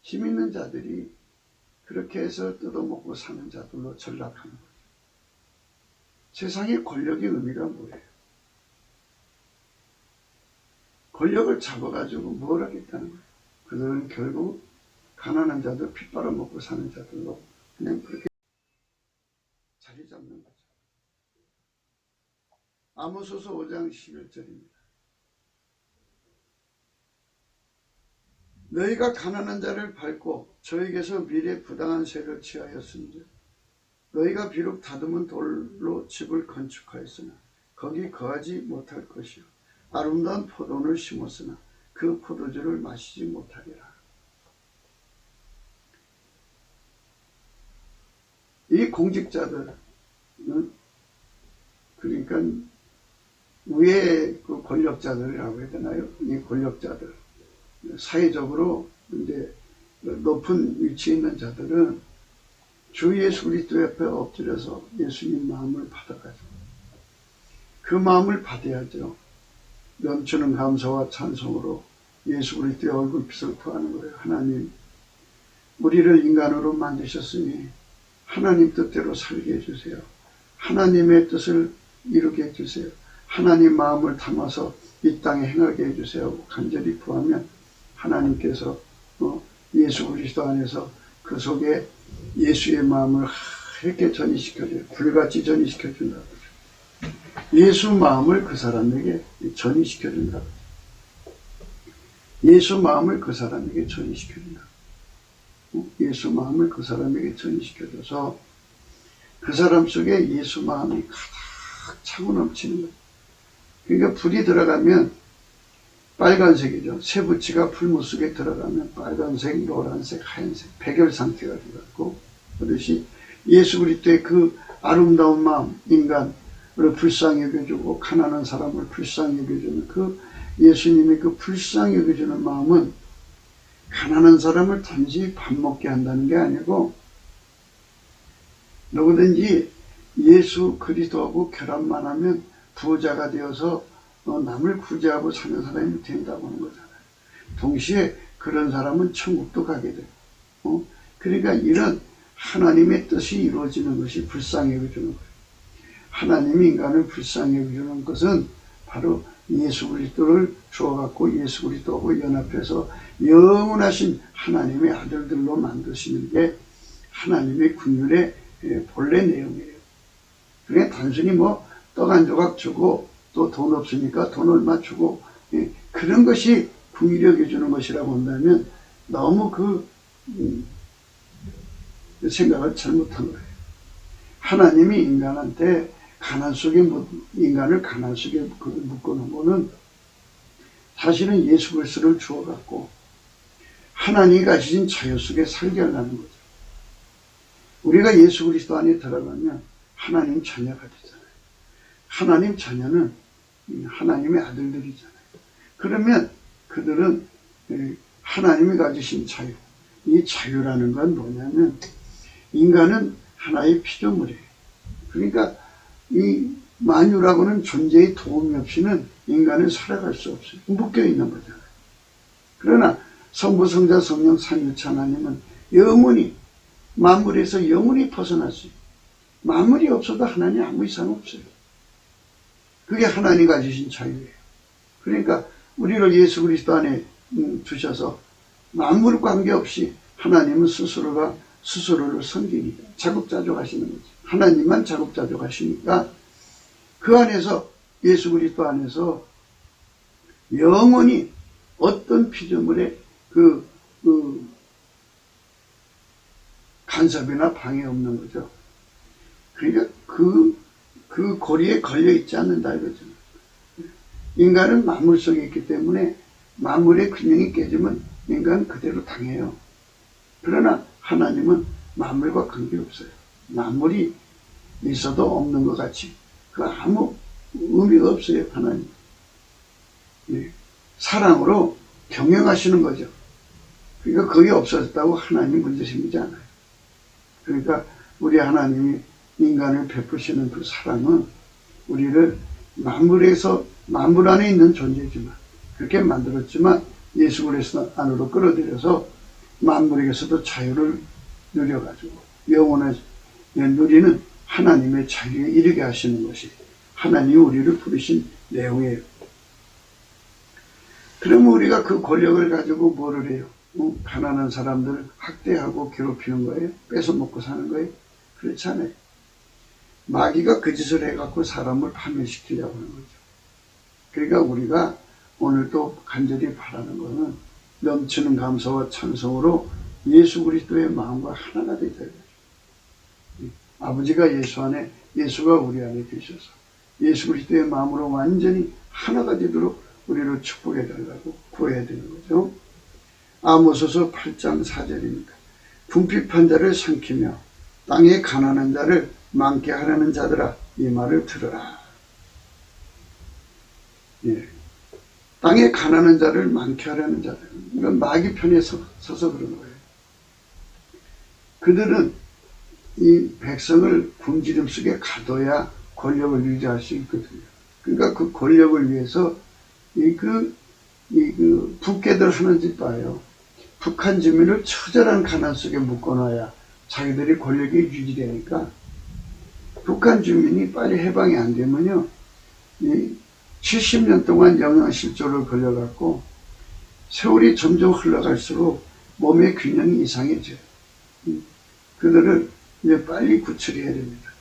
힘 있는 자들이 그렇게 해서 뜯어먹고 사는 자들로 전락하는 거죠. 세상의 권력의 의미가 뭐예요? 권력을 잡아가지고 뭘 하겠다는 거예요? 그들은 결국 가난한 자들, 피 빨아먹고 사는 자들로 그냥 그렇게 자리 잡는 거죠. 아모스서 5장 11절입니다. 너희가 가난한 자를 밟고 저에게서 미래 부당한 세를 취하였은즉 너희가 비록 다듬은 돌로 집을 건축하였으나 거기 거하지 못할 것이요 아름다운 포도원을 심었으나 그 포도주를 마시지 못하리라. 이 공직자들, 그러니까 위에 그 권력자들이라고 해야 되나요? 이 권력자들, 사회적으로 이제 높은 위치에 있는 자들은 주 예수 그리스도 옆에 엎드려서 예수님 마음을 받아가지고 그 마음을 받아야죠. 넘치는 감사와 찬송으로 예수 그리스도의 얼굴빛을 구하는 거예요. 하나님, 우리를 인간으로 만드셨으니 하나님 뜻대로 살게 해주세요. 하나님의 뜻을 이루게 해주세요. 하나님 마음을 담아서 이 땅에 행하게 해주세요. 간절히 구하면 하나님께서 예수 그리스도 안에서 그 속에 예수의 마음을 이렇게 전이시켜줘요. 불같이 전이시켜준다고. 예수 마음을 그 사람에게 전이시켜준다고. 예수 마음을 그 사람에게 전이시켜준다. 예수 마음을 그 사람에게 전이시켜줘서 그 사람 속에 예수 마음이 가득 차고 넘치는 거예요. 그러니까 불이 들어가면 빨간색이죠. 쇠붙이가 풀무 속에 들어가면 빨간색, 노란색, 하얀색, 백열 상태가 되고 그것이 예수 그리스도의 그 아름다운 마음, 인간을 불쌍히 여겨주고 가난한 사람을 불쌍히 여겨주는 그 예수님의 그 불쌍히 여겨주는 마음은 가난한 사람을 단지 밥 먹게 한다는 게 아니고 누구든지 예수 그리스도하고 결합만 하면 부자가 되어서 남을 구제하고 사는 사람이 된다고 하는 거잖아요. 동시에 그런 사람은 천국도 가게 돼요. 그러니까 이런 하나님의 뜻이 이루어지는 것이 불쌍히 여겨주는 거예요. 하나님이 인간을 불쌍히 여겨주는 것은 바로 예수 그리스도를 주어갖고 예수 그리스도하고 연합해서 영원하신 하나님의 아들들로 만드시는 게 하나님의 긍휼의 본래 내용이에요. 그러니까 단순히 뭐 떡 한 조각 주고 또 돈 없으니까 돈 얼마 주고 그런 것이 긍휼히 여겨주는 것이라고 한다면 너무 그 생각을 잘못한 거예요. 하나님이 인간한테 가난 속에 인간을 가난 속에 묶어놓은 거는 사실은 예수 그리스도를 주어갖고 하나님이 가지신 자유 속에 살게 하려는 거죠. 우리가 예수 그리스도 안에 들어가면 하나님 자녀가 되잖아요. 하나님 자녀는 하나님의 아들들이잖아요. 그러면 그들은 하나님이 가지신 자유, 이 자유라는 건 뭐냐면 인간은 하나의 피조물이에요. 그러니까 이 만유라고는 존재의 도움이 없이는 인간은 살아갈 수 없어요. 묶여 있는 거잖아요. 그러나 성부, 성자, 성령, 삼위일체 하나님은 영원히 만물에서 영원히 벗어났어요. 만물이 없어도 하나님 아무 이상 없어요. 그게 하나님 가지신 자유예요. 그러니까 우리를 예수 그리스도 안에 두셔서 만물 관계없이 하나님은 스스로를 섬기니까 자급자족하시는 거죠. 하나님만 자급자족하시니까 그 안에서 예수 그리스도 안에서 영원히 어떤 피조물의 그 간섭이나 방해 없는 거죠. 그러니까 그 고리에 걸려 있지 않는다 이거죠. 인간은 만물 속에 있기 때문에 만물의 균형이 깨지면 인간은 그대로 당해요. 그러나 하나님은 만물과 관계없어요. 만물이 있어도 없는 것 같이 그 아무 의미가 없어요. 하나님. 사랑으로 경영하시는 거죠. 그러니까 그게 없어졌다고 하나님 문제 생기지 않아요. 그러니까 우리 하나님이 인간을 베푸시는 그 사랑은 우리를 만물 안에 있는 존재지만 그렇게 만들었지만 예수 그리스도 안으로 끌어들여서 만물에게서도 자유를 누려가지고 영원한 누리는 하나님의 자유에 이르게 하시는 것이 하나님이 우리를 부르신 내용이에요. 그러면 우리가 그 권력을 가지고 뭐를 해요? 가난한 사람들 학대하고 괴롭히는 거예요? 뺏어 먹고 사는 거예요? 그렇지 않아요. 마귀가 그 짓을 해갖고 사람을 파멸시키려고 하는 거죠. 그러니까 우리가 오늘도 간절히 바라는 것은 넘치는 감사와 찬송으로 예수 그리스도의 마음과 하나가 되자. 아버지가 예수 안에, 예수가 우리 안에 계셔서 예수 그리스도의 마음으로 완전히 하나가 되도록 우리를 축복해달라고 구해야 되는 거죠. 아모스서 8장 4절입니다. 궁핍한 자를 삼키며 땅에 가난한 자를 많게 하려는 자들아, 이 말을 들으라. 예. 땅에 가난한 자를 많게 하려는 자들. 이건 마귀 편에 서서 그런 거예요. 그들은 이 백성을 굶주림 속에 가둬야 권력을 유지할 수 있거든요. 그러니까 그 권력을 위해서 북괴들 하는 짓 봐요. 북한 주민을 처절한 가난 속에 묶어놔야 자기들이 권력이 유지되니까 북한 주민이 빨리 해방이 안 되면요, 70년 동안 영양실조를 걸려갖고 세월이 점점 흘러갈수록 몸의 균형이 이상해져요. 그들을 이제 빨리 구출해야 됩니다.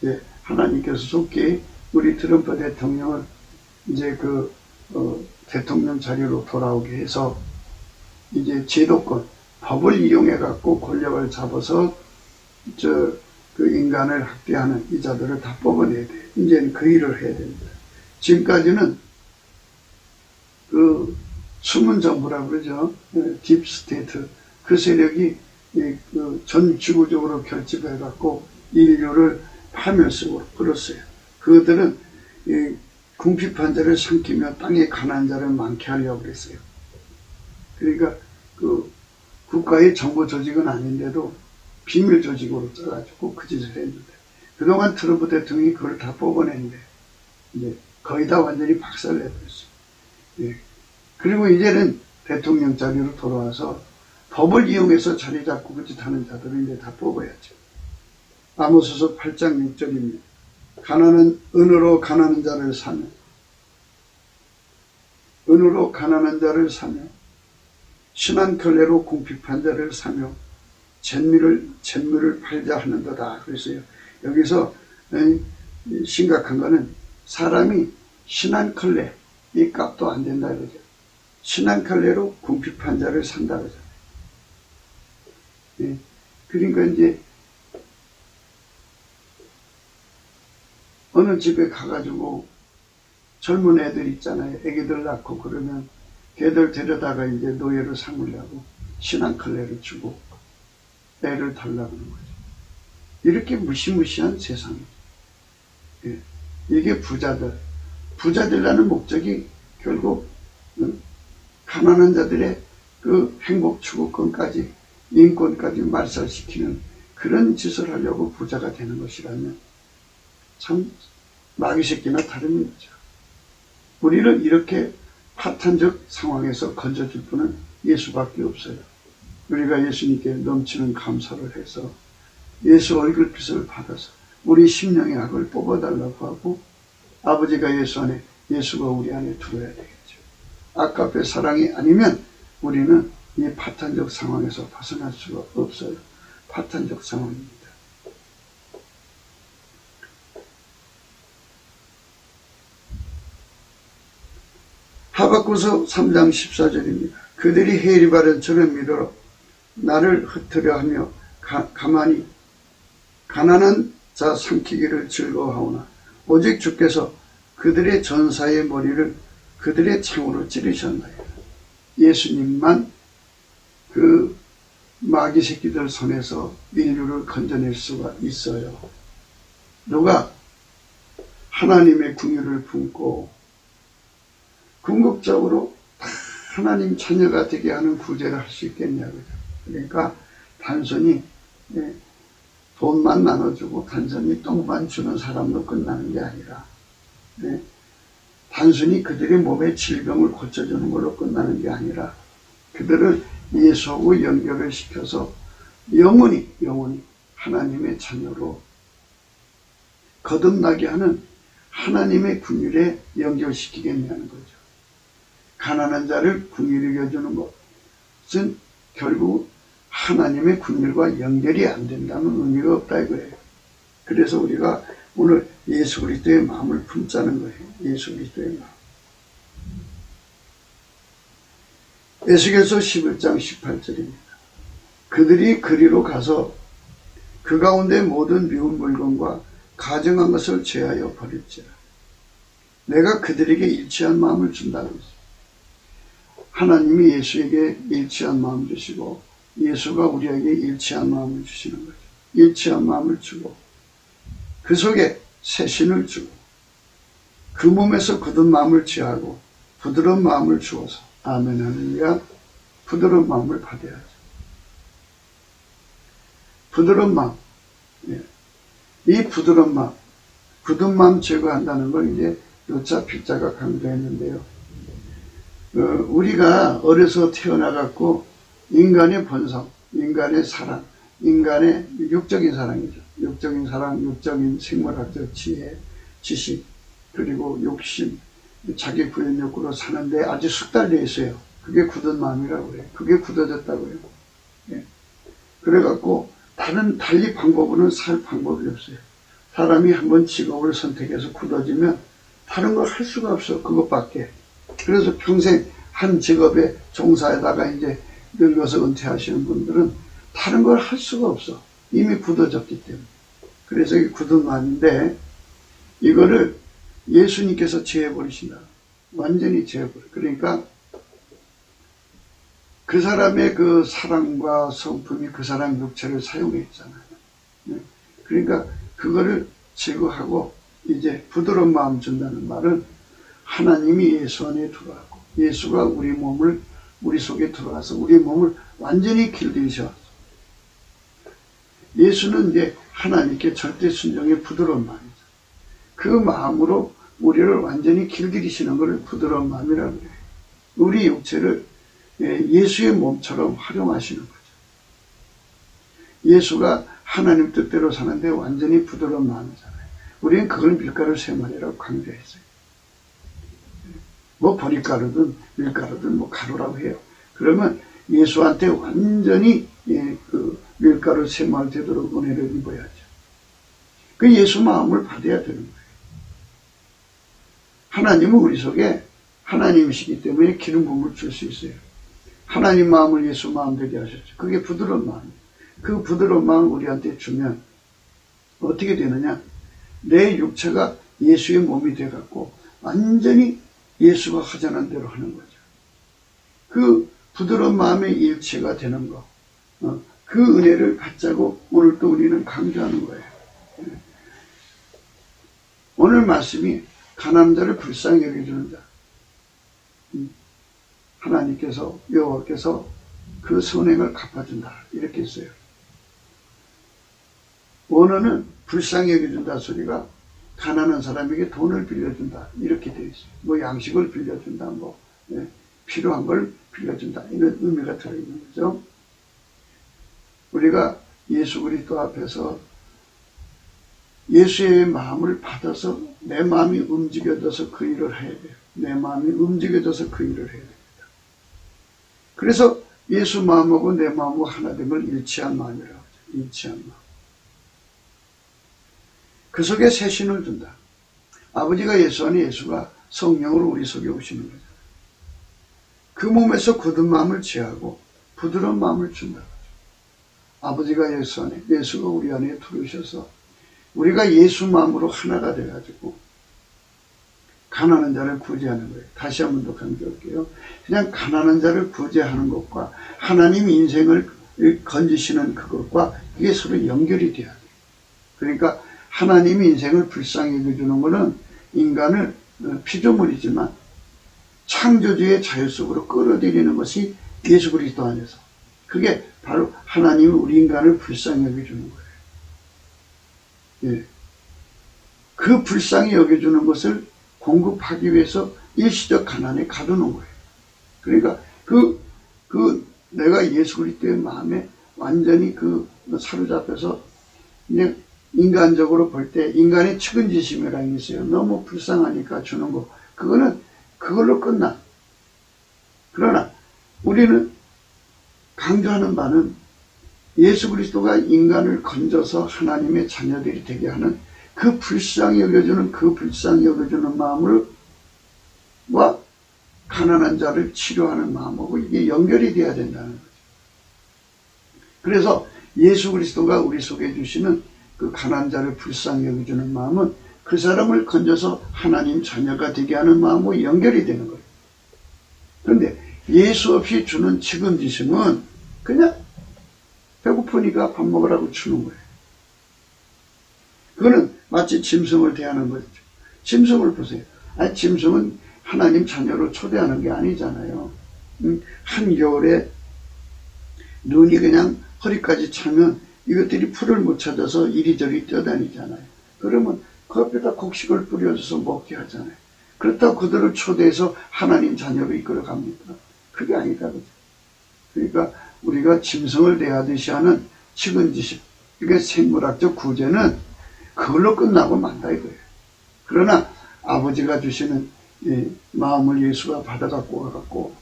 이제 하나님께서 속히 우리 트럼프 대통령을 이제 대통령 자리로 돌아오게 해서 이제 제도권, 법을 이용해갖고 권력을 잡아서 그 인간을 학대하는 이 자들을 다 뽑아내야 돼요. 이제는 그 일을 해야 됩니다. 지금까지는 숨은 정부라고 그러죠. 딥스테이트. 그 세력이 전 지구적으로 결집해갖고 인류를 파멸적으로 끌었어요. 그들은 궁핍한 자를 삼키며 땅에 가난한 자를 많게 하려고 그랬어요. 그러니까 국가의 정보 조직은 아닌데도 비밀 조직으로 짜가지고 그 짓을 했는데, 그동안 트럼프 대통령이 그걸 다 뽑아냈는데 이제 거의 다 완전히 박살내버렸어요. 예. 그리고 이제는 대통령 자리로 돌아와서 법을 이용해서 자리 잡고 그 짓 하는 자들은 이제 다 뽑아야죠. 아모스서 8장 6절입니다. 은으로 가난한 자를 사며, 은으로 가난한 자를 사며, 신한 결례로 궁핍한 자를 사며, 잿물을 팔자 하는도다. 그랬어요. 여기서 심각한 거는 사람이 신한 결례, 이 값도 안 된다 그러죠. 신한 결례로 궁핍한 자를 산다 그러죠. 예. 그러니까 이제 어느 집에 가가지고 젊은 애들 있잖아요. 애기들 낳고 그러면 걔들 데려다가 이제 노예로 삼으려고 신한 걸레를 주고 애를 달라고 하는 거죠. 이렇게 무시무시한 세상이죠. 예. 이게 부자들라는 목적이 결국 가난한 자들의 그 행복 추구권까지, 인권까지 말살시키는 그런 짓을 하려고 부자가 되는 것이라면 참 마귀 새끼나 다른 거죠. 우리를 이렇게 파탄적 상황에서 건져줄 분은 예수밖에 없어요. 우리가 예수님께 넘치는 감사를 해서 예수 얼굴빛을 받아서 우리 심령의 악을 뽑아달라고 하고, 아버지가 예수 안에, 예수가 우리 안에 들어야 되겠죠. 아까의 사랑이 아니면 우리는 이 파탄적 상황에서 벗어날 수가 없어요. 파탄적 상황입니다. 하박국서 3장 14절입니다. 그들이 해리 바른 저를 믿어 나를 흩으려 하며 가만히 가난한 자 삼키기를 즐거워하오나 오직 주께서 그들의 전사의 머리를 그들의 창으로 찌르셨나요. 예수님만 그 마귀 새끼들 손에서 인류를 건져낼 수가 있어요. 누가 하나님의 궁유를 품고 궁극적으로 하나님 자녀가 되게 하는 구제를 할 수 있겠냐고요. 그러니까 단순히 돈만 나눠주고 단순히 똥만 주는 사람도 끝나는 게 아니라 단순히 그들의 몸의 질병을 고쳐주는 걸로 끝나는 게 아니라 그들을 예수하고 연결을 시켜서 영원히 하나님의 자녀로 거듭나게 하는 하나님의 긍휼에 연결시키겠냐는 거죠. 가난한 자를 긍휼히 여겨주는 것은 결국 하나님의 긍휼과 연결이 안 된다는 의미가 없다 이거예요. 그래서 우리가 오늘 예수 그리스도의 마음을 품자는 거예요. 예수 그리스도의 마음. 에스겔서 11장 18절입니다. 그들이 그리로 가서 그 가운데 모든 미운 물건과 가증한 것을 제하여 버릴지라. 내가 그들에게 일치한 마음을 준다고 했어요. 하나님이 예수에게 일치한 마음을 주시고 예수가 우리에게 일치한 마음을 주시는 거죠. 일치한 마음을 주고 그 속에 새신을 주고 그 몸에서 굳은 마음을 취하고 부드러운 마음을 주어서 아멘 할렐루야 부드러운 마음을 받아야죠. 부드러운 마음. 예. 이 부드러운 마음, 굳은 마음 제거한다는 걸 이제 요자 필자가 강조했는데요. 우리가 어려서 태어나갖고 인간의 본성, 인간의 사랑, 인간의 육적인 사랑이죠. 육적인 사랑, 육적인 생물학적 지혜, 지식, 그리고 욕심, 자기 부연 욕구로 사는데 아주 숙달되어 있어요. 그게 굳은 마음이라고 그래요. 그게 굳어졌다고 해요. 예. 그래갖고 달리 방법으로는 살 방법이 없어요. 사람이 한번 직업을 선택해서 굳어지면 다른 걸 할 수가 없어. 그것밖에. 그래서 평생 한 직업에 종사하다가 이제 늙어서 은퇴하시는 분들은 다른 걸 할 수가 없어. 이미 굳어졌기 때문에. 그래서 이게 굳은 마음인데 이거를 예수님께서 제해버리신다. 완전히 제해버려. 그러니까 그 사람의 그 사랑과 성품이 그 사람 육체를 사용했잖아요. 그러니까 그거를 제거하고 이제 부드러운 마음 준다는 말은 하나님이 예수 안에 들어가고 예수가 우리 속에 들어와서 우리 몸을 완전히 길들이셔. 예수는 이제 하나님께 절대 순종의 부드러운 마음이죠. 그 마음으로 우리를 완전히 길들이시는 것을 부드러운 마음이라고 해요. 우리 육체를 예수의 몸처럼 활용하시는 거죠. 예수가 하나님 뜻대로 사는데 완전히 부드러운 마음이잖아요. 우리는 그걸 밀가루 3마리라고 강조했어요. 뭐 보리가루든 밀가루든 뭐 가루라고 해요. 그러면 예수한테 완전히 그 밀가루 3마리 되도록 은혜를 입어야죠. 그 예수 마음을 받아야 되는 거예요. 하나님은 우리 속에 하나님이시기 때문에 기름 부음을 줄 수 있어요. 하나님 마음을 예수 마음 되게 하셨죠. 그게 부드러운 마음이에요. 그 부드러운 마음을 우리한테 주면 어떻게 되느냐? 내 육체가 예수의 몸이 돼갖고 완전히 예수가 하자는 대로 하는 거죠. 그 부드러운 마음의 일체가 되는 거. 그 은혜를 갖자고 오늘 또 우리는 강조하는 거예요. 오늘 말씀이 가난한 자를 불쌍히 여겨주는 자. 하나님께서 여호와께서 그 선행을 갚아준다 이렇게 했어요. 원어는 불쌍히 여겨준다 소리가 가난한 사람에게 돈을 빌려준다 이렇게 되어 있어요. 뭐 양식을 빌려준다, 뭐 필요한 걸 빌려준다 이런 의미가 들어있는 거죠. 우리가 예수 그리스도 앞에서 예수의 마음을 받아서 내 마음이 움직여져서 그 일을 해야 돼요. 내 마음이 움직여져서 그 일을 해야 됩니다. 그래서 예수 마음하고 내 마음하고 하나 됨을 일치한 마음이라고 하죠. 일치한 마음. 그 속에 새신을 준다. 아버지가 예수 안에 예수가 성령으로 우리 속에 오시는 거죠. 그 몸에서 굳은 마음을 취하고 부드러운 마음을 준다. 아버지가 예수 안에, 예수가 우리 안에 들어오셔서 우리가 예수 마음으로 하나가 돼가지고 가난한 자를 구제하는 거예요. 다시 한 번 더 강조할게요. 그냥 가난한 자를 구제하는 것과 하나님 인생을 건지시는 그것과 이게 서로 연결이 돼야 돼요. 그러니까 하나님이 인생을 불쌍히 여겨주는 것은 인간을 피조물이지만 창조주의 자유 속으로 끌어들이는 것이 예수 그리스도 안에서 그게 바로 하나님이 우리 인간을 불쌍히 여겨주는 거예요. 예. 그 불쌍히 여겨주는 것을 공급하기 위해서 일시적 가난에 가두는 거예요. 그러니까 내가 예수 그리스도의 마음에 완전히 사로잡혀서 그냥 인간적으로 볼 때 인간의 측은지심이라는 게 있어요. 너무 불쌍하니까 주는 거. 그걸로 끝나. 그러나 우리는 강조하는 바는 예수 그리스도가 인간을 건져서 하나님의 자녀들이 되게 하는 그 불쌍히 여겨주는 마음과 가난한 자를 치료하는 마음하고 이게 연결이 돼야 된다는 거죠. 그래서 예수 그리스도가 우리 속에 주시는 그 가난한 자를 불쌍히 여겨주는 마음은 그 사람을 건져서 하나님 자녀가 되게 하는 마음으로 연결이 되는 거예요. 그런데 예수 없이 주는 측은지심은 그냥 배고프니까 밥 먹으라고 주는 거예요. 그거는 마치 짐승을 대하는 거죠. 짐승을 보세요. 아니, 짐승은 하나님 자녀로 초대하는 게 아니잖아요. 한겨울에 눈이 그냥 허리까지 차면 이것들이 풀을 못 찾아서 이리저리 뛰어다니잖아요. 그러면 그 앞에다 곡식을 뿌려줘서 먹게 하잖아요. 그렇다고 그들을 초대해서 하나님 자녀로 이끌어 갑니까? 그게 아니다. 그죠? 그러니까 우리가 짐승을 대하듯이 하는 측은지식, 이게 생물학적 구제는 그걸로 끝나고 만다 이거예요. 그러나 아버지가 주시는 이 마음을 예수가 받아갖고 와갖고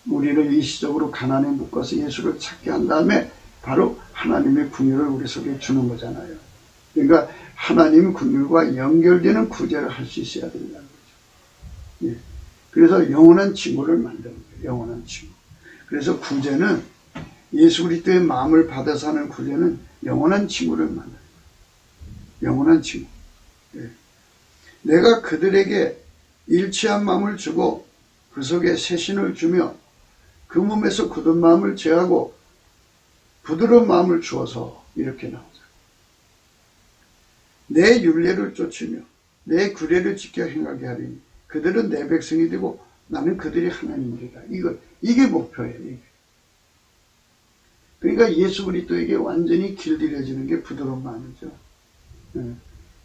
우리를 일시적으로 가난에 묶어서 예수를 찾게 한 다음에 바로 하나님의 긍휼을 우리 속에 주는 거잖아요. 그러니까 하나님의 긍휼과 연결되는 구제를 할 수 있어야 된다는 거죠. 예. 그래서 영원한 친구를 만드는 거예요. 영원한 친구. 그래서 구제는 예수 그리스도의 마음을 받아서 하는 구제는 영원한 친구를 만드는 거예요. 영원한 친구. 예. 내가 그들에게 일치한 마음을 주고 그 속에 새신을 주며 그 몸에서 굳은 마음을 제하고 부드러운 마음을 주어서 이렇게 나오죠. 내 율례를 쫓으며 내 규례를 지켜 행하게 하리니 그들은 내 백성이 되고 나는 그들이 하나님이리라. 이게 목표예요. 이게. 그러니까 예수 그리스도에게 완전히 길들여지는 게 부드러운 마음이죠.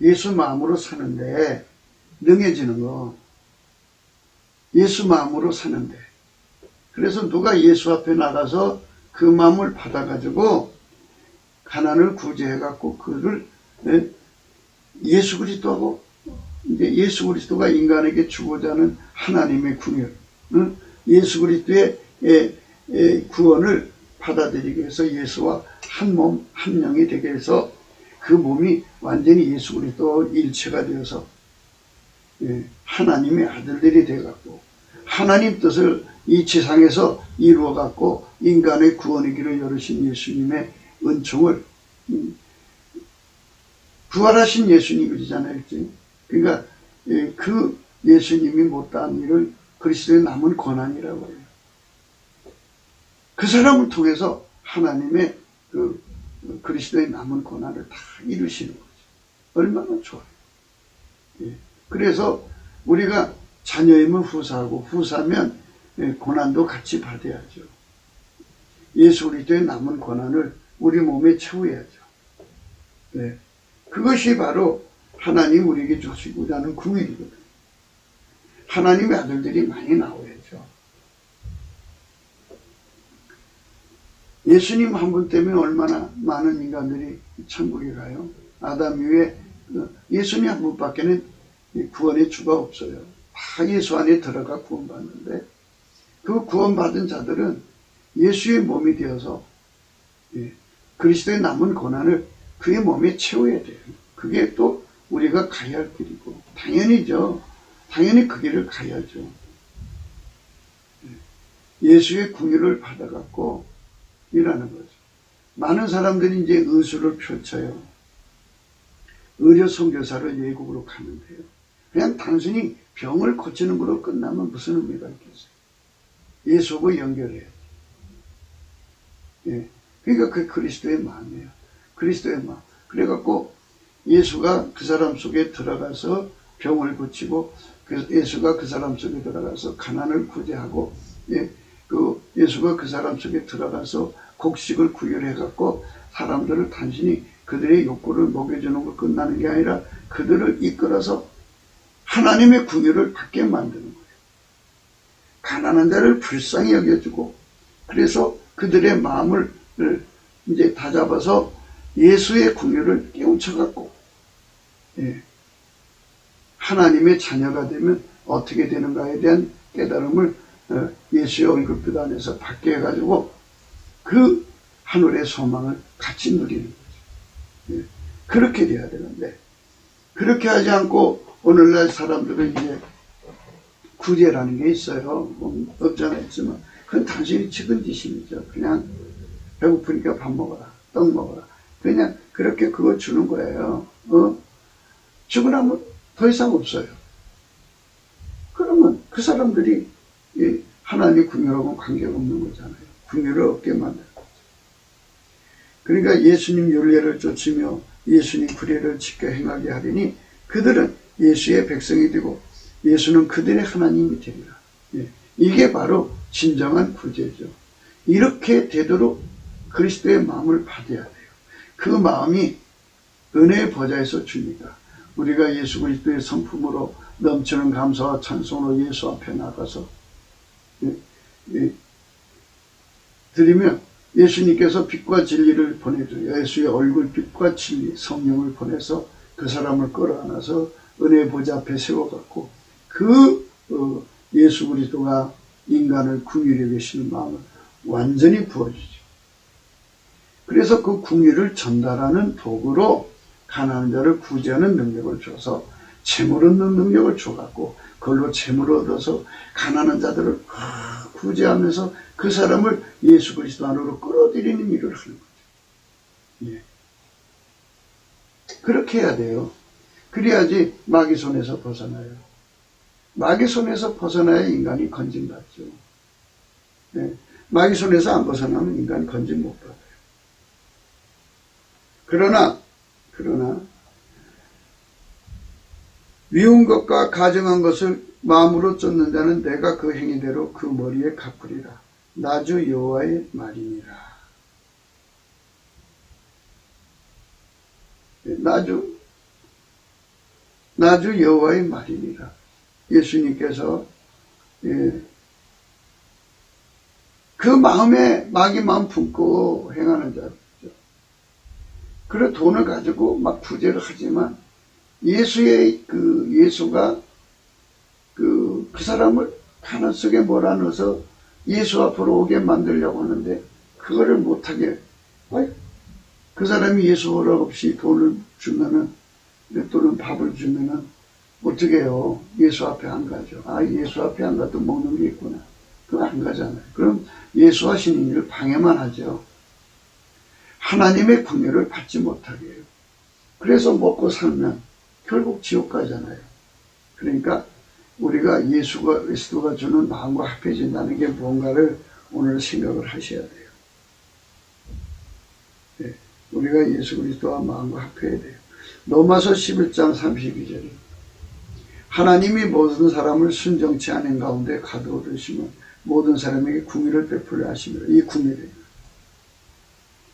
예수 마음으로 사는데 능해지는 거. 예수 마음으로 사는데. 그래서 누가 예수 앞에 나가서 그 마음을 받아가지고 가난을 구제해갖고 그를 예수 그리스도하고 이제 예수 그리스도가 인간에게 주고자 하는 하나님의 긍휼, 예수 그리스도의 구원을 받아들이기 위해서 예수와 한 몸, 한 영이 되게 해서 그 몸이 완전히 예수 그리스도 일체가 되어서 하나님의 아들들이 되어갖고 하나님 뜻을 이 지상에서 이루어갖고 인간의 구원의 길을 열으신 예수님의 은총을 부활하신 예수님이잖아요. 그러니까 그 예수님이 못다한 일을 그리스도의 남은 권한이라고 해요. 그 사람을 통해서 하나님의 그 그리스도의 남은 권한을 다 이루시는 거죠. 얼마나 좋아요. 그래서 우리가 자녀임을 후사하고 후사면 고난도 같이 받아야죠. 예수 그리스도의 남은 권한을 우리 몸에 채워야죠. 네. 그것이 바로 하나님 우리에게 주시고자 하는 긍휼이거든요. 하나님의 아들들이 많이 나오야죠. 예수님 한 분 때문에 얼마나 많은 인간들이 천국에 가요. 아담 이후에 예수님 한 분밖에는 구원의 주가 없어요. 다 예수 안에 들어가 구원받는데 그 구원받은 자들은 예수의 몸이 되어서 그리스도의 남은 고난을 그의 몸에 채워야 돼요. 그게 또 우리가 가야 할 길이고 당연히죠. 당연히 그 길을 가야죠. 예수의 긍휼을 받아갖고 일하는 거죠. 많은 사람들이 이제 의술을 펼쳐요. 의료 선교사를 외국으로 가는데요. 그냥 단순히 병을 고치는 거로 끝나면 무슨 의미가 있겠어요? 예수하고 연결해야죠. 그러니까 그 그리스도의 마음이에요. 그리스도의 마음. 그래갖고 예수가 그 사람 속에 들어가서 병을 고치고 예수가 그 사람 속에 들어가서 가난을 구제하고 예수가 그 사람 속에 들어가서 곡식을 구별해갖고 사람들을 단순히 그들의 욕구를 먹여주는 걸 끝나는 게 아니라 그들을 이끌어서 하나님의 긍휼을 받게 만드는 거예요. 가난한 자를 불쌍히 여겨주고 그래서 그들의 마음을 이제 다잡아서 예수의 긍휼을 깨우쳐갖고 하나님의 자녀가 되면 어떻게 되는가에 대한 깨달음을 예수의 얼굴빛 안에서 받게 해가지고 그 하늘의 소망을 같이 누리는 거죠. 그렇게 돼야 되는데 그렇게 하지 않고 오늘날 사람들은 이제 구제라는 게 있어요. 없잖아 있지만 그건 단순히 측은지심이죠. 그냥 배고프니까 밥 먹어라, 떡 먹어라. 그냥 그렇게 그거 주는 거예요. 주고 나면 더 이상 없어요. 그러면 그 사람들이 하나님 궁유하고는 관계가 없는 거잖아요. 궁유를 얻게 만들 거죠. 그러니까 예수님 율례를 쫓으며 예수님 규례를 지켜 행하게 하리니 그들은 예수의 백성이 되고 예수는 그들의 하나님이 되리라. 이게 바로 진정한 구제죠. 이렇게 되도록 그리스도의 마음을 받아야 돼요. 그 마음이 은혜의 보좌에서 줍니다. 우리가 예수 그리스도의 성품으로 넘치는 감사와 찬송으로 예수 앞에 나가서 드리면 예수님께서 빛과 진리를 보내줘요. 예수의 얼굴 빛과 진리 성령을 보내서 그 사람을 끌어안아서 은혜의 보좌 앞에 세워갖고 그 예수 그리스도가 인간을 궁유하려 계시는 마음을 완전히 부어주죠. 그래서 그 궁유를 전달하는 도구로 가난한 자를 구제하는 능력을 줘서 재물 얻는 능력을 줘갖고 그걸로 재물을 얻어서 가난한 자들을 구제하면서 그 사람을 예수 그리스도 안으로 끌어들이는 일을 하는 거죠. 예. 그렇게 해야 돼요. 그래야지 마귀 손에서 벗어나요. 마귀 손에서 벗어나야 인간이 건진받죠. 예. 마귀 손에서 안 벗어나면 인간이 건진 못 받아요. 그러나 미운 것과 가증한 것을 마음으로 쫓는 자는 내가 그 행위대로 그 머리에 갚으리라. 나주 여호와의 말이니라. 나주 여호와의 말이니라. 예수님께서 그 마음에 마귀 마음 품고 행하는 자죠. 그래 돈을 가지고 막 구제를 하지만 예수가 그 사람을 가난 속에 몰아넣어서 예수 앞으로 오게 만들려고 하는데 그거를 못하게 그 사람이 예수 허락 없이 돈을 주면은 또는 밥을 주면은 어떻게 해요? 예수 앞에 안 가죠. 예수 앞에 안 가도 먹는 게 있구나. 그거 안 가잖아요. 그럼 예수 하시는 일을 방해만 하죠. 하나님의 긍휼을 받지 못하게 해요. 그래서 먹고 살면 결국 지옥 가잖아요. 그러니까 우리가 예수 그리스도가 주는 마음과 합해진다는 게 뭔가를 오늘 생각을 하셔야 돼요. 네, 우리가 예수 그리스도와 마음과 합해야 돼요. 로마서 11장 32절에 하나님이 모든 사람을 순정치 않은 가운데 가두어두시면 모든 사람에게 긍휼을 베풀려 하심이라. 이 긍휼이에요.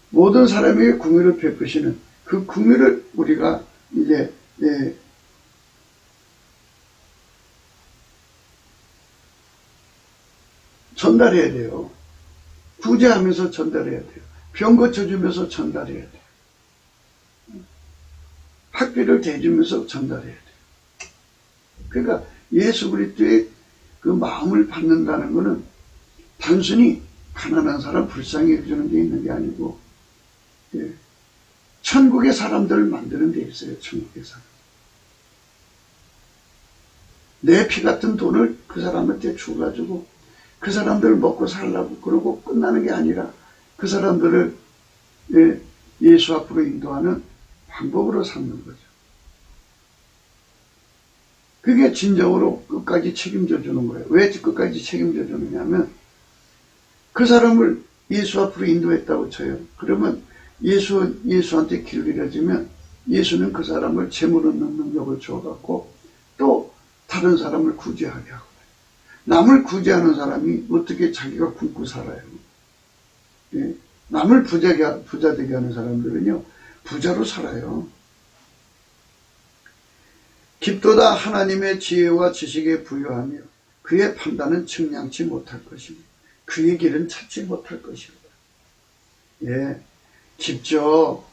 모든 사람에게 긍휼을 베푸시는 그 긍휼을 우리가 이제 전달해야 돼요. 구제하면서 전달해야 돼요. 병 고쳐주면서 전달해야 돼요. 학비를 대주면서 전달해야 돼요. 그러니까 예수 그리스도의 그 마음을 받는다는 것은 단순히 가난한 사람 불쌍히 해주는 게 있는 게 아니고 천국의 사람들을 만드는 데 있어요. 천국의 사람. 내 피 같은 돈을 그 사람한테 줘가지고 그 사람들을 먹고 살라고 그러고 끝나는 게 아니라 그 사람들을 예수 앞으로 인도하는 방법으로 삼는 거죠. 그게 진정으로 끝까지 책임져 주는 거예요. 왜 끝까지 책임져 주느냐면 그 사람을 예수 앞으로 인도했다고 쳐요. 그러면 예수한테 길들여지면 예수는 그 사람을 재물 얻는 능력을 줘갖고 또 다른 사람을 구제하게 하고 남을 구제하는 사람이 어떻게 자기가 굶고 살아요. 남을 부자 되게 하는 사람들은요 부자로 살아요. 깊도다 하나님의 지혜와 지식에 부여하며 그의 판단은 측량치 못할 것이며 그의 길은 찾지 못할 것이다. 예, 깊죠.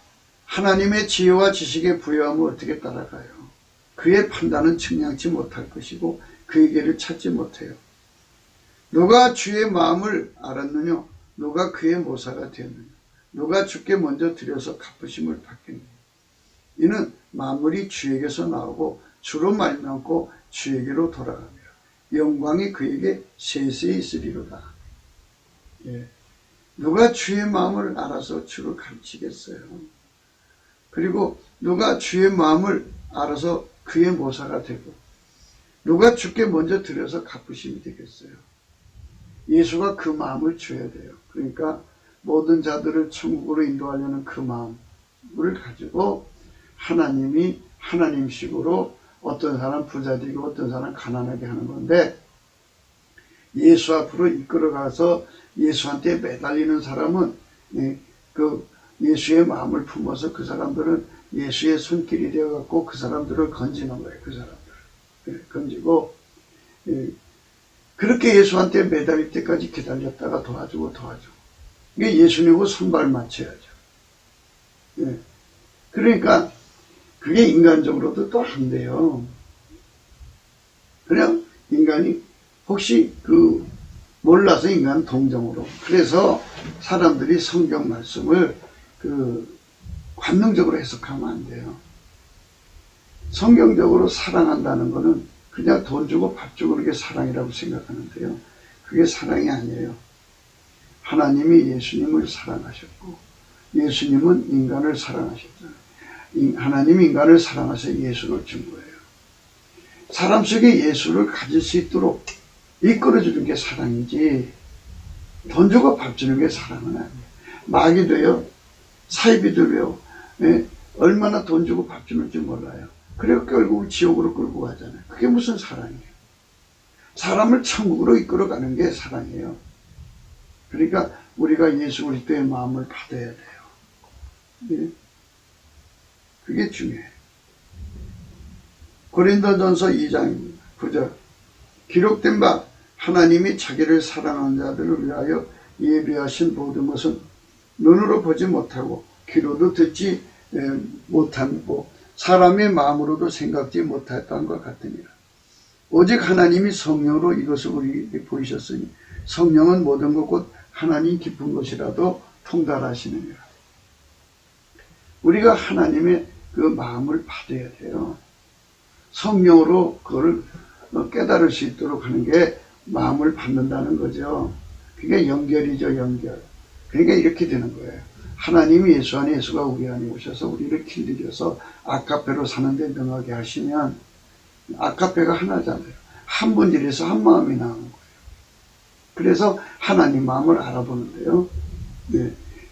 하나님의 지혜와 지식에 부여하면 어떻게 따라가요? 그의 판단은 측량치 못할 것이고 그의 길을 찾지 못해요. 누가 주의 마음을 알았느냐? 누가 그의 모사가 되었느냐? 누가 주께 먼저 드려서 갚으심을 받겠느냐? 이는 만물이 주에게서 나오고 주로 말미암고 주에게로 돌아갑니다. 영광이 그에게 세세히 있으리로다. 예. 누가 주의 마음을 알아서 주를 가르치겠어요? 그리고 누가 주의 마음을 알아서 그의 모사가 되고 누가 주께 먼저 드려서 갚으심이 되겠어요. 예수가 그 마음을 줘야 돼요. 그러니까 모든 자들을 천국으로 인도하려는 그 마음을 가지고 하나님이 하나님식으로 어떤 사람 부자 되고 어떤 사람 가난하게 하는 건데, 예수 앞으로 이끌어가서 예수한테 매달리는 사람은 그 예수의 마음을 품어서 그 사람들은 예수의 손길이 되어갖고 그 사람들을 건지는 거예요. 그 사람들을 건지고, 그렇게 예수한테 매달릴 때까지 기다렸다가 도와주고 이게 예수님하고 손발 맞춰야죠. 그러니까 그게 인간적으로도 또 안 돼요. 그냥 인간이 혹시 몰라서 인간 동정으로. 그래서 사람들이 성경 말씀을 관능적으로 해석하면 안 돼요. 성경적으로 사랑한다는 거는 그냥 돈 주고 밥 주고 그게 사랑이라고 생각하는데요. 그게 사랑이 아니에요. 하나님이 예수님을 사랑하셨고 예수님은 인간을 사랑하셨잖아요. 하나님이 인간을 사랑하셔서 예수를 준 거예요. 사람 속에 예수를 가질 수 있도록 이끌어주는 게 사랑이지, 돈 주고 밥 주는 게 사랑은 아니에요. 마귀도요, 사이비도요, 얼마나 돈 주고 밥 주는지 몰라요. 그리고 결국 지옥으로 끌고 가잖아요. 그게 무슨 사랑이에요. 사람을 천국으로 이끌어가는 게 사랑이에요. 그러니까 우리가 예수 그리스도의 마음을 받아야 돼요. 그게 중요해요. 고린도전서 2장 9절, 기록된 바 하나님이 자기를 사랑하는 자들을 위하여 예비하신 모든 것은 눈으로 보지 못하고 귀로도 듣지 못하고 사람의 마음으로도 생각지 못했던 것 같으니라. 오직 하나님이 성령으로 이것을 우리에게 보이셨으니 성령은 모든 것 곧 하나님 깊은 것이라도 통달하시느니라. 우리가 하나님의 그 마음을 받아야 돼요. 성령으로 그걸 깨달을 수 있도록 하는 게 마음을 받는다는 거죠. 그게 연결이죠, 연결. 그러니까 이렇게 되는 거예요. 하나님이 예수 안에, 예수가 우리 안에 오셔서 우리를 길들여서 아카페로 사는데 능하게 하시면, 아카페가 하나잖아요. 한 분들에서 한 마음이 나오는 거예요. 그래서 하나님 마음을 알아보는데요.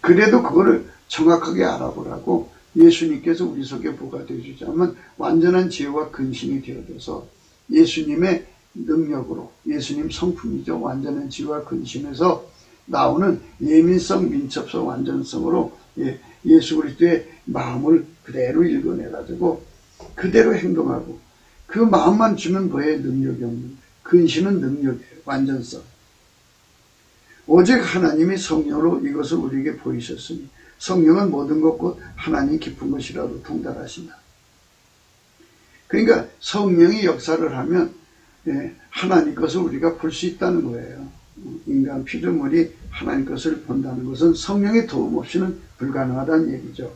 그래도 그거를 정확하게 알아보라고 예수님께서 우리 속에 부과되어 주자면 완전한 지혜와 근신이 되어져서 예수님의 능력으로, 예수님 성품이죠. 완전한 지혜와 근신에서 나오는 예민성, 민첩성, 완전성으로 예수 그리스도의 마음을 그대로 읽어내가지고 그대로 행동하고, 그 마음만 주면 뭐에 능력이 없는데, 근신은 능력이에요. 완전성. 오직 하나님이 성령으로 이것을 우리에게 보이셨으니 성령은 모든 것 곧 하나님 깊은 것이라도 통달하신다. 그러니까 성령이 역사를 하면 하나님 것을 우리가 볼 수 있다는 거예요. 인간 피조물이 하나님 것을 본다는 것은 성령의 도움 없이는 불가능하다는 얘기죠.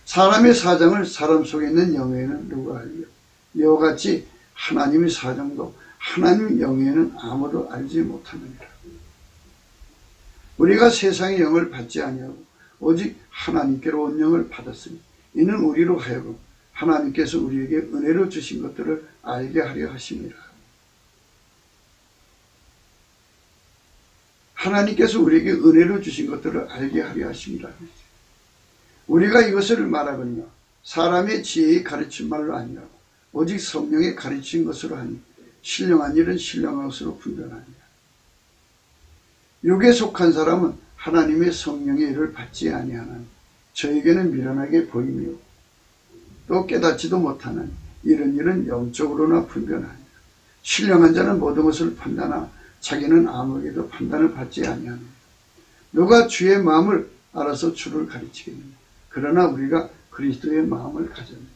사람의 사정을 사람 속에 있는 영에는 누가 알리요? 이와 같이 하나님의 사정도 하나님 영에는 아무도 알지 못하느니라. 우리가 세상의 영을 받지 아니하고 오직 하나님께로 온 영을 받았으니 이는 우리로 하여금 하나님께서 우리에게 은혜로 주신 것들을 알게 하려 하심이라. 하나님께서 우리에게 은혜로 주신 것들을 알게 하려 하심이라. 우리가 이것을 말하거니와 사람의 지혜의 가르친 말로 아니하고 오직 성령의 가르친 것으로 하니 신령한 일은 신령한 것으로 분별하니라. 육에 속한 사람은 하나님의 성령의 일을 받지 아니하나니 저에게는 미련하게 보이며 또 깨닫지도 못하는 이런 일은 영적으로나 분별하니라. 신령한 자는 모든 것을 판단하나 자기는 아무에게도 판단을 받지 아니하느냐. 누가 주의 마음을 알아서 주를 가르치겠느냐. 그러나 우리가 그리스도의 마음을 가졌느니라.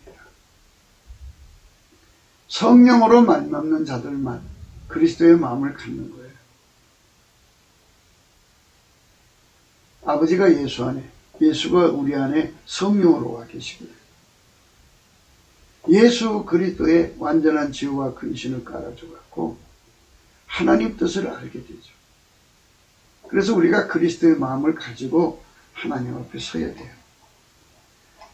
성령으로 만남는 자들만 그리스도의 마음을 갖는 거예요. 아버지가 예수 안에, 예수가 우리 안에 성령으로 와 계시고요. 예수 그리스도의 완전한 지혜와 근신을 깔아줘갖고 하나님 뜻을 알게 되죠. 그래서 우리가 그리스도의 마음을 가지고 하나님 앞에 서야 돼요.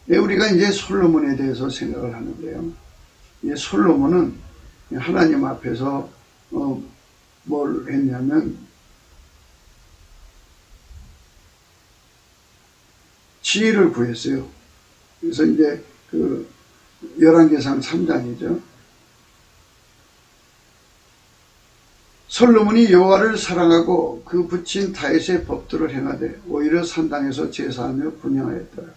우리가 이제 솔로몬에 대해서 생각을 하는데요. 이 솔로몬은 하나님 앞에서 뭘 했냐면 지혜를 구했어요. 그래서 이제 그 열왕기상 3장이죠. 솔로몬이 여호와를 사랑하고 그 붙인 다윗의 법도를 행하되 오히려 산당에서 제사하며 분향하였더라.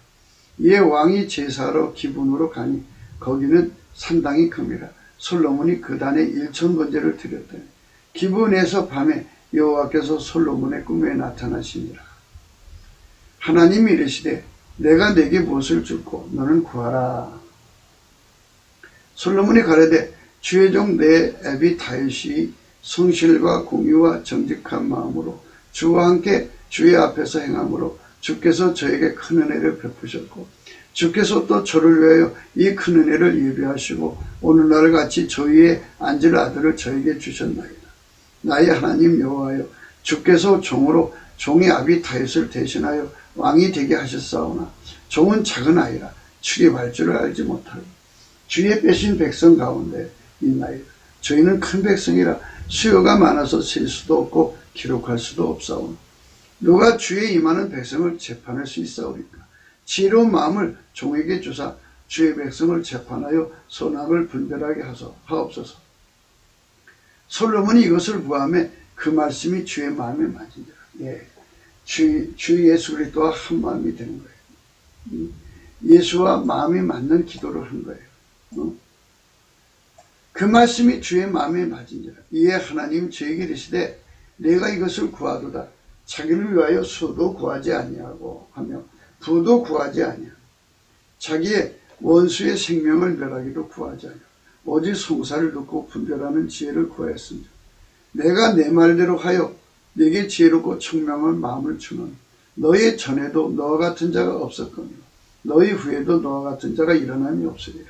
이에 왕이 제사하러 기분으로 가니 거기는 산당이 큽니다. 솔로몬이 그 단에 1000번제를 드렸더니 기분에서 밤에 여호와께서 솔로몬의 꿈에 나타나시니라. 하나님이 이르시되 내가 내게 무엇을 줄고 너는 구하라. 솔로몬이 가로되 주의 종 내 애비 다윗이 성실과 공의와 정직한 마음으로 주와 함께 주의 앞에서 행함으로 주께서 저에게 큰 은혜를 베푸셨고 주께서 또 저를 위하여 이 큰 은혜를 예비하시고 오늘날 같이 저 위에 앉을 아들을 저에게 주셨나이다. 나의 하나님 여호와여 주께서 종으로 종의 아비 다윗을 대신하여 왕이 되게 하셨사오나 종은 작은 아이라 출입할 줄을 알지 못하고 주의 빼신 백성 가운데 있나이다. 저희는 큰 백성이라 수요가 많아서 셀 수도 없고 기록할 수도 없사오나 누가 주의 임하는 백성을 재판할 수 있사오리까. 지혜로운 마음을 종에게 주사 주의 백성을 재판하여 선악을 분별하게 하옵소서. 솔로몬이 이것을 구하며 그 말씀이 주의 마음에 맞은지라. 예, 주 예수 그리스도와 한 마음이 되는 거예요. 예수와 마음이 맞는 기도를 한 거예요. 그 말씀이 주의 마음에 맞은지라. 이에 하나님 저에게 이르시되 내가 이것을 구하도다. 자기를 위하여 수도 구하지 아니하고 하며 부도 구하지 아니하고 자기의 원수의 생명을 멸하기도 구하지 아니하고 오직 송사를 듣고 분별하는 지혜를 구하였습니다. 내가 내 말대로 하여 내게 지혜롭고 청명한 마음을 주는 너희 전에도 너와 같은 자가 없었거니와 너희 후에도 너와 같은 자가 일어남이 없으리라.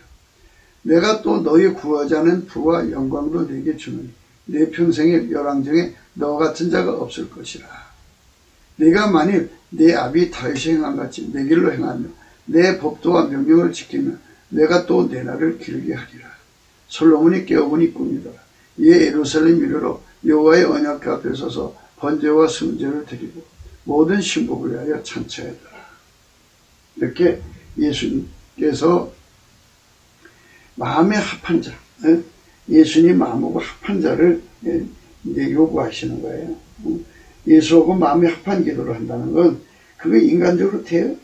내가 또 너희 구하지 않은 부와 영광도 내게 주느니 내 평생의 열왕정에 너와 같은 자가 없을 것이라. 네가 만일 내 아비 다윗이 행한 같이 내 길로 행하며 내 법도와 명령을 지키면 내가 또 내 날을 길게 하리라. 솔로몬이 깨어보니 꿈이더라. 이에 예루살렘 위로 여호와의 언약 앞에 서서 번제와 승제를 드리고 모든 신복을 위하여 찬치하였더라. 이렇게 예수님께서 마음에 합한 자, 예수님 마음하고 합한 자를 이제 요구하시는 거예요. 예수하고 마음에 합한 기도를 한다는 건 그게 인간적으로 돼요.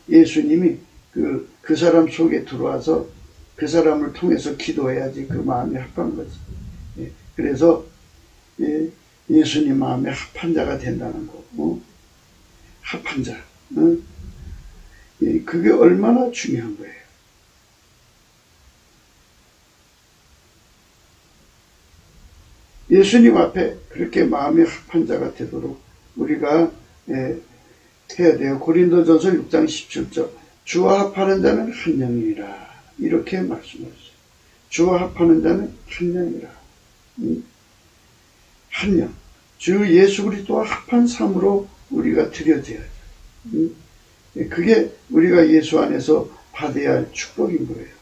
예수님이 그 사람 속에 들어와서 그 사람을 통해서 기도해야지 그 마음에 합한 거지. 그래서 예수님 마음에 합한 자가 된다는 거. 합한 자. 그게 얼마나 중요한 거예요. 예수님 앞에 그렇게 마음이 합한 자가 되도록 우리가 해야 돼요. 고린도전서 6장 17절 주와 합하는 자는 한 영이라 이렇게 말씀하셨어요. 주와 합하는 자는 한 영이라. 한 영. 주 예수 그리스도와 합한 삶으로 우리가 드려져야죠. 그게 우리가 예수 안에서 받아야 할 축복인 거예요.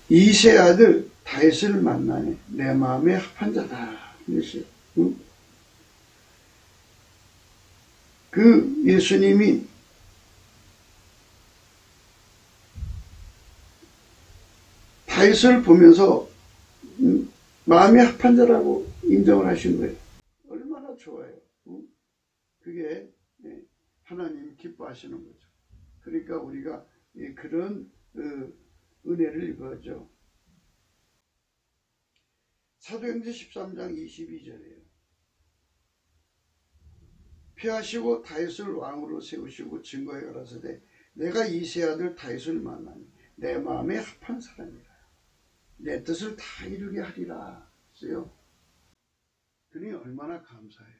이세 아들 다윗을 만나니 내 마음에 합한 자다. 그랬어요. 그 예수님이 다윗을 보면서 마음에 합한 자라고 인정을 하신 거예요. 얼마나 좋아요. 그게 하나님 기뻐하시는 거죠. 그러니까 우리가 그런 은혜를 입어야죠. 사도행전 13장 22절이에요. 피하시고 다윗을 왕으로 세우시고 증거해 가라사대 내가 이세 아들 다윗을 만나니 내 마음에 합한 사람이라. 내 뜻을 다 이루게 하리라 했어요. 그러니 얼마나 감사해요.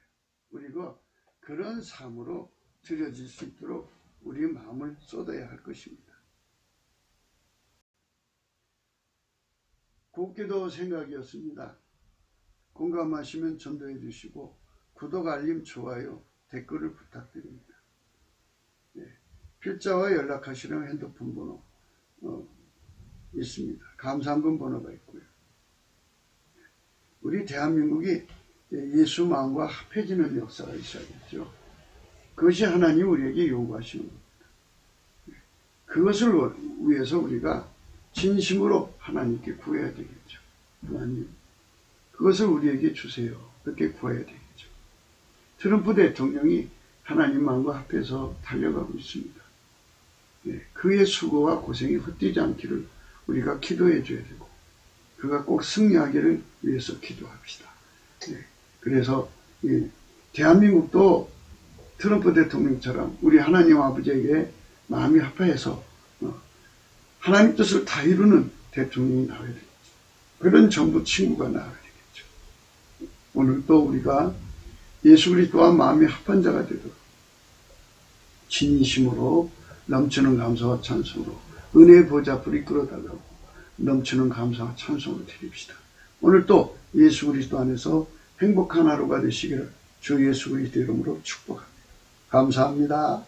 우리가 그런 삶으로 드려질 수 있도록 우리 마음을 쏟아야 할 것입니다. 곱게도 생각이었습니다. 공감하시면 전도해 주시고 구독, 알림, 좋아요, 댓글을 부탁드립니다. 필자와 연락하시는 핸드폰 번호 있습니다. 감사한금 번호가 있고요. 우리 대한민국이 예수 마음과 합해지는 역사가 있어야겠죠. 그것이 하나님 우리에게 요구하시는 겁니다. 그것을 위해서 우리가 진심으로 하나님께 구해야 되겠죠. 하나님, 그것을 우리에게 주세요. 그렇게 구해야 되겠죠. 트럼프 대통령이 하나님 마음과 합해서 달려가고 있습니다. 그의 수고와 고생이 헛되지 않기를 우리가 기도해 줘야 되고, 그가 꼭 승리하기를 위해서 기도합시다. 그래서 대한민국도 트럼프 대통령처럼 우리 하나님 아버지에게 마음이 합해서 하나님 뜻을 다 이루는 대통령이 나와야 되겠죠. 그런 정부 친구가 나와야 되겠죠. 오늘 또 우리가 예수 그리스도와 마음이 합한 자가 되도록 진심으로 넘치는 감사와 찬송으로 은혜의 보좌 앞으로 이끌어달라고 넘치는 감사와 찬송을 드립시다. 오늘 또 예수 그리스도 안에서 행복한 하루가 되시기를 주 예수 그리스도 이름으로 축복합니다. 감사합니다.